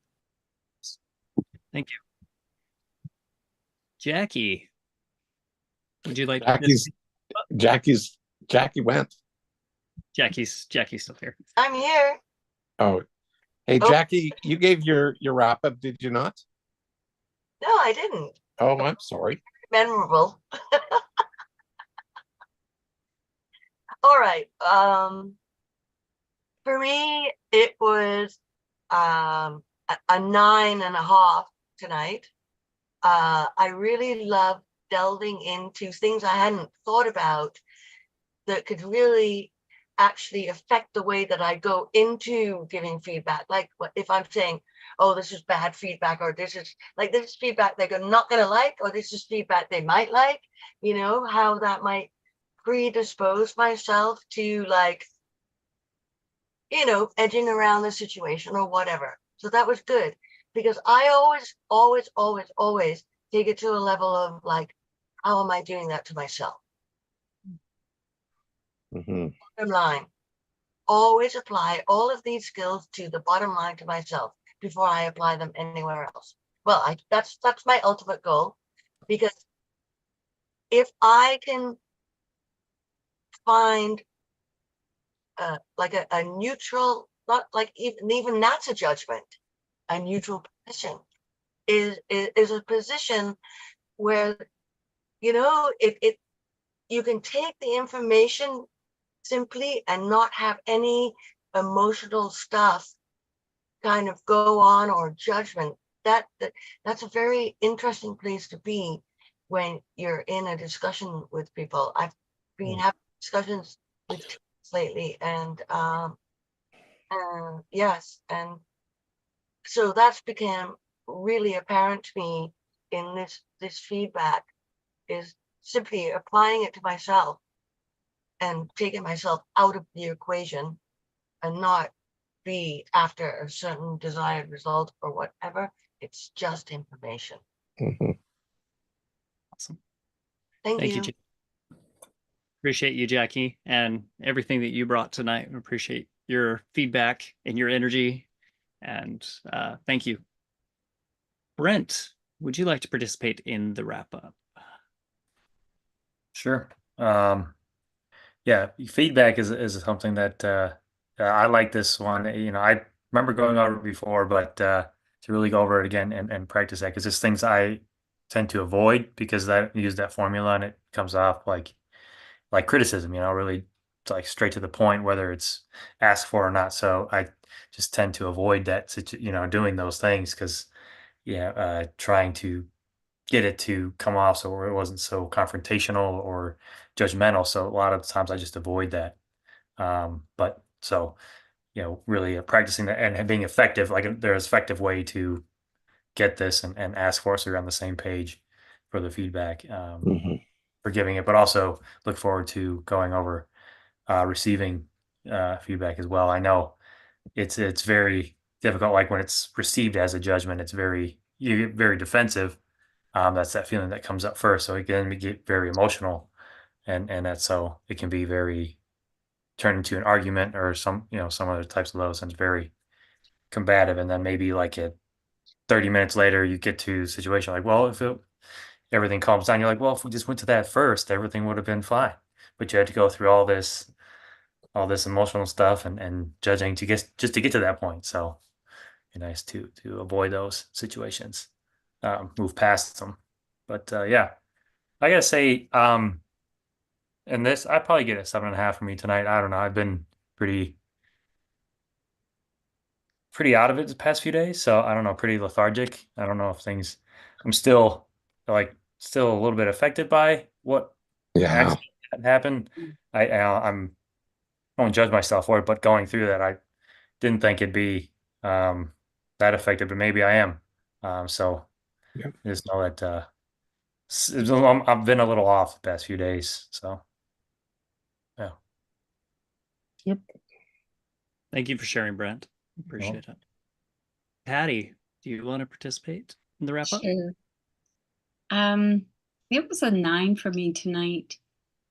[SPEAKER 8] Thank you. Jackie, would you like
[SPEAKER 1] Jackie went.
[SPEAKER 8] Jackie's still here.
[SPEAKER 7] I'm here.
[SPEAKER 1] Oh, hey, Jackie, you gave your wrap up, did you not?
[SPEAKER 7] No, I didn't.
[SPEAKER 1] Oh, I'm sorry.
[SPEAKER 7] Memorable. All right. For me, it was a 9.5 tonight. I really love delving into things I hadn't thought about that could really actually affect the way that I go into giving feedback. Like if I'm saying, oh, this is bad feedback, or this is feedback they're not going to like, or this is feedback they might like, how that might predispose myself to edging around the situation or whatever. So that was good because I always take it to a level of how am I doing that to myself?
[SPEAKER 1] Mm-hmm.
[SPEAKER 7] Bottom line, always apply all of these skills to the bottom line to myself before I apply them anywhere else. Well, that's my ultimate goal, because if I can find a neutral, not like even that's a judgment, a neutral position is a position where if you can take the information simply and not have any emotional stuff kind of go on or judgment. That's a very interesting place to be when you're in a discussion with people. I've been having discussions with teams lately, and yes, and so that's become really apparent to me in this feedback, is simply applying it to myself and taking myself out of the equation and not be after a certain desired result or whatever. It's just information.
[SPEAKER 1] Mhm.
[SPEAKER 8] Awesome.
[SPEAKER 7] Thank
[SPEAKER 8] Thank
[SPEAKER 7] you.
[SPEAKER 8] you. Appreciate you, Jackie, and everything that you brought tonight. We appreciate your feedback and your energy. And thank you. Brent, would you like to participate in the wrap up?
[SPEAKER 5] Sure. Yeah, feedback is something that I like this one. You know, I remember going over it before, but to really go over it again and practice that, because it's things I tend to avoid because I use that formula and it comes off like criticism, you know, really like straight to the point, whether it's asked for or not. So I just tend to avoid that, you know, doing those things because, yeah, trying to get it to come off so it wasn't so confrontational or judgmental. So a lot of times I just avoid that. But so, you know, really practicing that and being effective, like there's effective way to get this and ask for us so you're on the same page for the feedback,
[SPEAKER 1] Mhm.
[SPEAKER 5] for giving it, but also look forward to going over receiving feedback as well. I know it's very difficult, like when it's received as a judgment, you get very defensive. That's that feeling that comes up first. So it can get very emotional, and that's so it can be very turn into an argument or some other types of those, and it's very combative. And then maybe like 30 minutes later, you get to a situation like, well, everything calms down, you're like, well, if we just went to that first, everything would have been fine. But you had to go through all this emotional stuff and judging just to get to that point. So it's nice to avoid those situations, move past them. But yeah, I gotta say, and this I probably get a 7.5 for me tonight. I don't know. I've been pretty out of it the past few days, so I don't know, pretty lethargic. I don't know if I'm still still a little bit affected by what
[SPEAKER 1] Yeah.
[SPEAKER 5] actually happened. I won't judge myself for it, but going through that, I didn't think it'd be that affected, but maybe I am. So
[SPEAKER 1] Yep.
[SPEAKER 5] just know that I've been a little off the past few days. So yeah.
[SPEAKER 1] Yep.
[SPEAKER 8] Thank you for sharing, Brent. Appreciate it. Patty, do you want to participate in the wrap up?
[SPEAKER 2] Sure. It was a 9 for me tonight.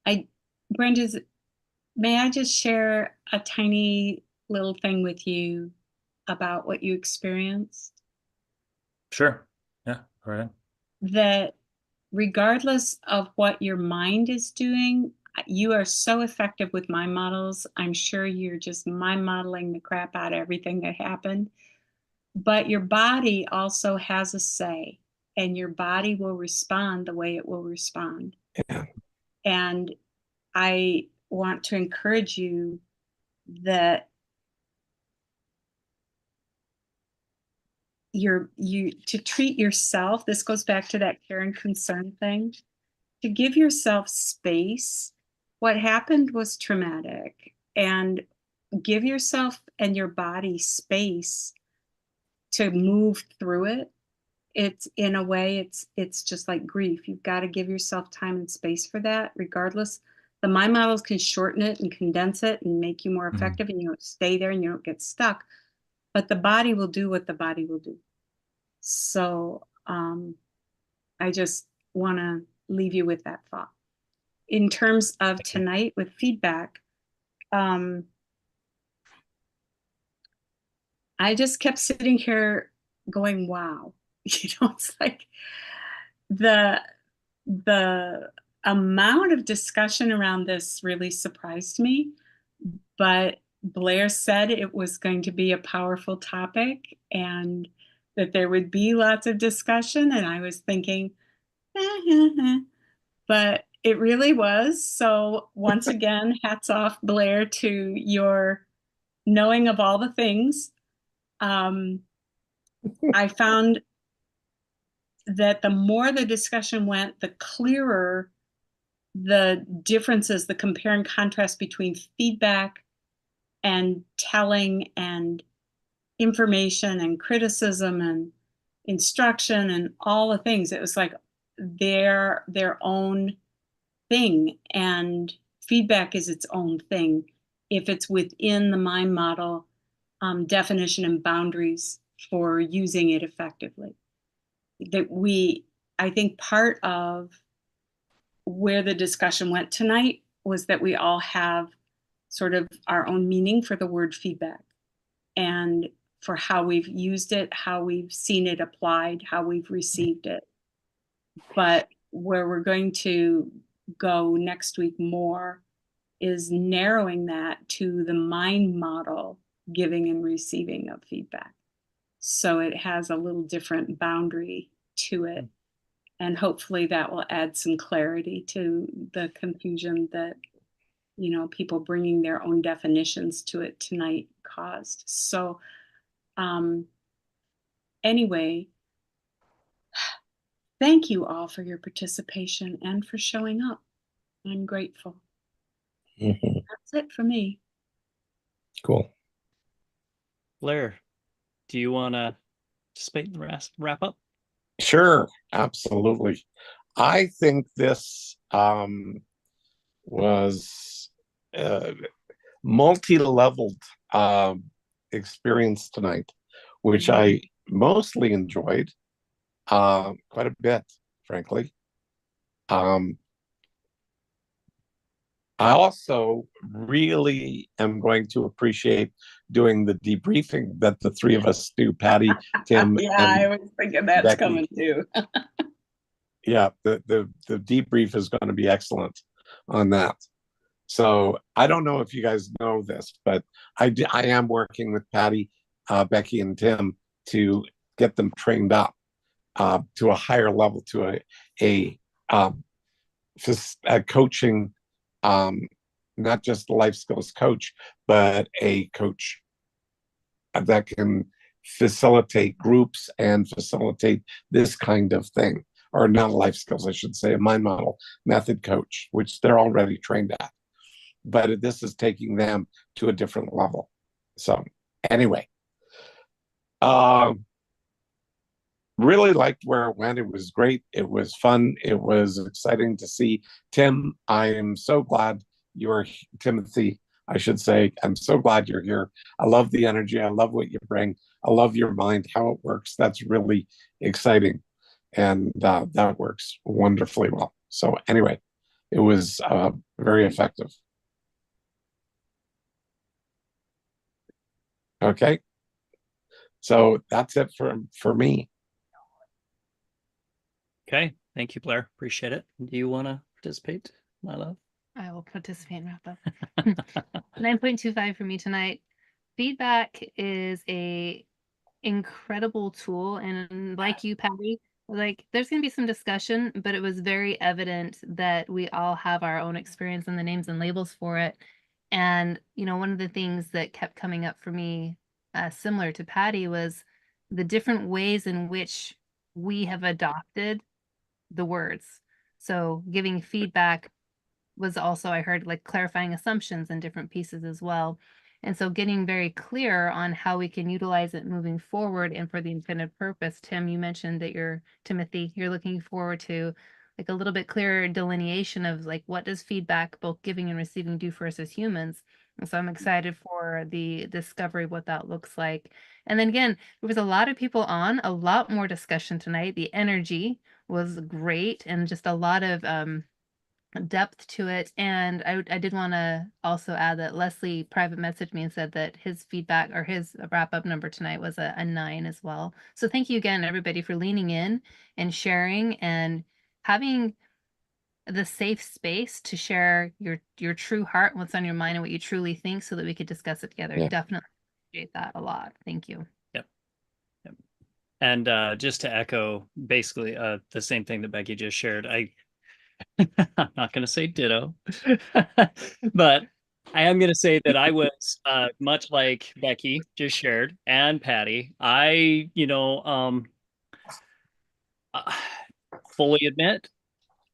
[SPEAKER 2] Brent, may I just share a tiny little thing with you about what you experienced?
[SPEAKER 5] Sure. Yeah. Go ahead.
[SPEAKER 2] That regardless of what your mind is doing, you are so effective with mind models. I'm sure you're just mind modeling the crap out of everything that happened. But your body also has a say, and your body will respond the way it will respond.
[SPEAKER 1] Yeah.
[SPEAKER 2] And I want to encourage you that you to treat yourself. This goes back to that care and concern thing. To give yourself space. What happened was traumatic, and give yourself and your body space to move through it. It's in a way, it's just like grief. You've got to give yourself time and space for that, regardless. The mind models can shorten it and condense it and make you more effective, and you don't stay there and you don't get stuck. But the body will do what the body will do. So I just want to leave you with that thought. In terms of tonight with feedback, I just kept sitting here going, wow. It's like the amount of discussion around this really surprised me. But Blair said it was going to be a powerful topic and that there would be lots of discussion. And I was thinking, but it really was. So once again, hats off, Blair, to your knowing of all the things. I found that the more the discussion went, the clearer the differences, the compare and contrast between feedback and telling and information and criticism and instruction and all the things. It was like their own thing, and feedback is its own thing if it's within the mind model definition and boundaries for using it effectively. I think part of where the discussion went tonight was that we all have sort of our own meaning for the word feedback, and for how we've used it, how we've seen it applied, how we've received it. But where we're going to go next week more is narrowing that to the mind model giving and receiving of feedback. So it has a little different boundary to it. And hopefully that will add some clarity to the confusion that, people bringing their own definitions to it tonight caused. So anyway, thank you all for your participation and for showing up. I'm grateful. That's it for me.
[SPEAKER 1] Cool.
[SPEAKER 8] Blair, do you want to participate in the wrap up?
[SPEAKER 1] Sure, absolutely. I think this was multi-leveled experience tonight, which I mostly enjoyed quite a bit, frankly. I also really am going to appreciate doing the debriefing that the three of us do, Patty, Tim,
[SPEAKER 2] yeah,
[SPEAKER 1] and
[SPEAKER 2] I was thinking that's
[SPEAKER 1] Becky.
[SPEAKER 2] coming too.
[SPEAKER 1] Yeah, the debrief is going to be excellent on that. So I don't know if you guys know this, but I am working with Patty, Becky, and Tim to get them trained up to a higher level, to a coaching, not just a life skills coach, but a coach that can facilitate groups and facilitate this kind of thing. Or not life skills, I should say, a mind model method coach, which they're already trained at. But this is taking them to a different level. So anyway, really liked where it went. It was great. It was fun. It was exciting to see. Tim, I am so glad you're, Timothy, I should say, I'm so glad you're here. I love the energy. I love what you bring. I love your mind, how it works. That's really exciting. And that works wonderfully well. So anyway, it was very effective. Okay. So that's it for me.
[SPEAKER 8] Okay. Thank you, Blair. Appreciate it. Do you want to participate, my love?
[SPEAKER 10] I will participate in wrap up. 9.25 for me tonight. Feedback is a incredible tool, and like you, Patty, like there's going to be some discussion, but it was very evident that we all have our own experience and the names and labels for it. And one of the things that kept coming up for me, similar to Patty, was the different ways in which we have adopted the words. So giving feedback was also, I heard, like clarifying assumptions in different pieces as well. And so getting very clear on how we can utilize it moving forward and for the intended purpose. Tim, you mentioned that Timothy, you're looking forward to like a little bit clearer delineation of like, what does feedback, both giving and receiving, do for us as humans? And so I'm excited for the discovery of what that looks like. And then again, there was a lot of people on, a lot more discussion tonight. The energy was great and just a lot of depth to it. And I did want to also add that Leslie private messaged me and said that his feedback or his wrap up number tonight was a 9 as well. So thank you again, everybody, for leaning in and sharing and having the safe space to share your true heart, what's on your mind, and what you truly think, so that we could discuss it together.
[SPEAKER 9] Yeah.
[SPEAKER 10] Definitely appreciate that a lot. Thank you.
[SPEAKER 8] Yep. And just to echo basically the same thing that Becky just shared, I'm not going to say ditto, but I am going to say that I was much like Becky just shared and Patty. I, fully admit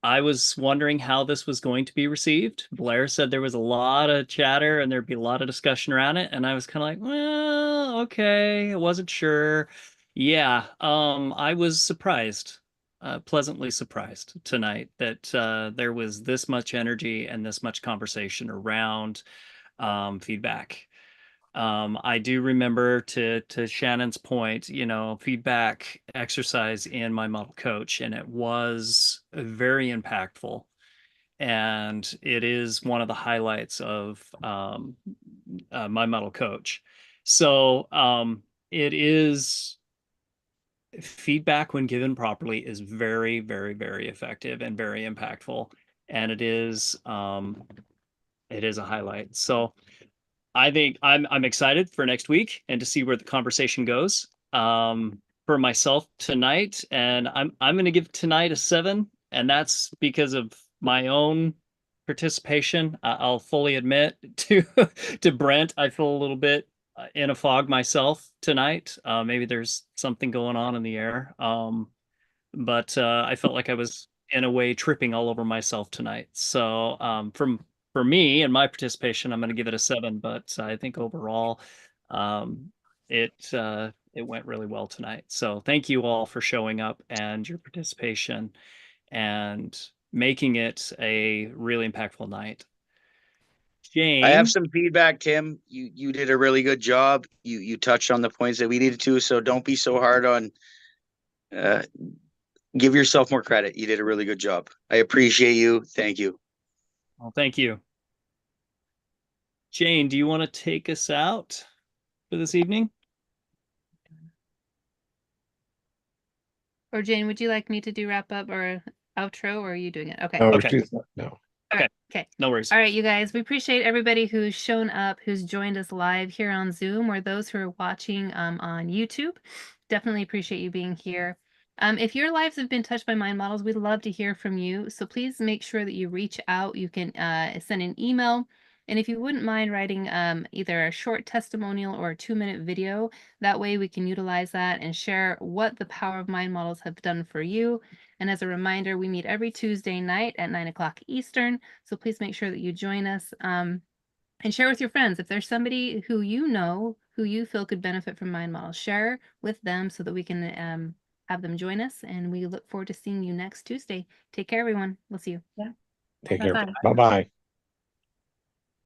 [SPEAKER 8] I was wondering how this was going to be received. Blair said there was a lot of chatter and there'd be a lot of discussion around it. And I was kind of like, well, okay, I wasn't sure. Yeah, I was surprised. Pleasantly surprised tonight that there was this much energy and this much conversation around feedback. I do remember to Shannon's point, you know, feedback exercise in my model coach, and it was very impactful. And it is one of the highlights of my model coach. So it is feedback when given properly is very, very, very effective and very impactful. And it is a highlight. So I think I'm excited for next week and to see where the conversation goes. For myself tonight, and I'm going to give tonight a 7, and that's because of my own participation. I'll fully admit to to Brent, I feel a little bit in a fog myself tonight. Maybe there's something going on in the air. But I felt like I was in a way tripping all over myself tonight. So for me and my participation, I'm going to give it a 7. But I think overall, it went really well tonight. So thank you all for showing up and your participation and making it a really impactful night. Jane,
[SPEAKER 3] I have some feedback, Tim. You did a really good job. You touched on the points that we needed to, so don't be so hard on. Give yourself more credit. You did a really good job. I appreciate you. Thank you.
[SPEAKER 8] Well, thank you. Jane, do you want to take us out for this evening?
[SPEAKER 10] Or Jane, would you like me to do wrap up or outro, or are you doing it? Okay.
[SPEAKER 1] No,
[SPEAKER 8] Okay.
[SPEAKER 1] no.
[SPEAKER 10] Okay.
[SPEAKER 8] No worries.
[SPEAKER 10] All right, you guys, we appreciate everybody who's shown up, who's joined us live here on Zoom, or those who are watching on YouTube. Definitely appreciate you being here. If your lives have been touched by mind models, we'd love to hear from you. So please make sure that you reach out. You can send an email. And if you wouldn't mind writing either a short testimonial or a 2-minute video, that way we can utilize that and share what the power of mind models have done for you. And as a reminder, we meet every Tuesday night at 9 o'clock Eastern. So please make sure that you join us and share with your friends. If there's somebody who you know, who you feel could benefit from mind models, share with them so that we can have them join us. And we look forward to seeing you next Tuesday. Take care, everyone. We'll see you.
[SPEAKER 1] Take care.
[SPEAKER 10] Bye-bye.
[SPEAKER 1] Bye-bye.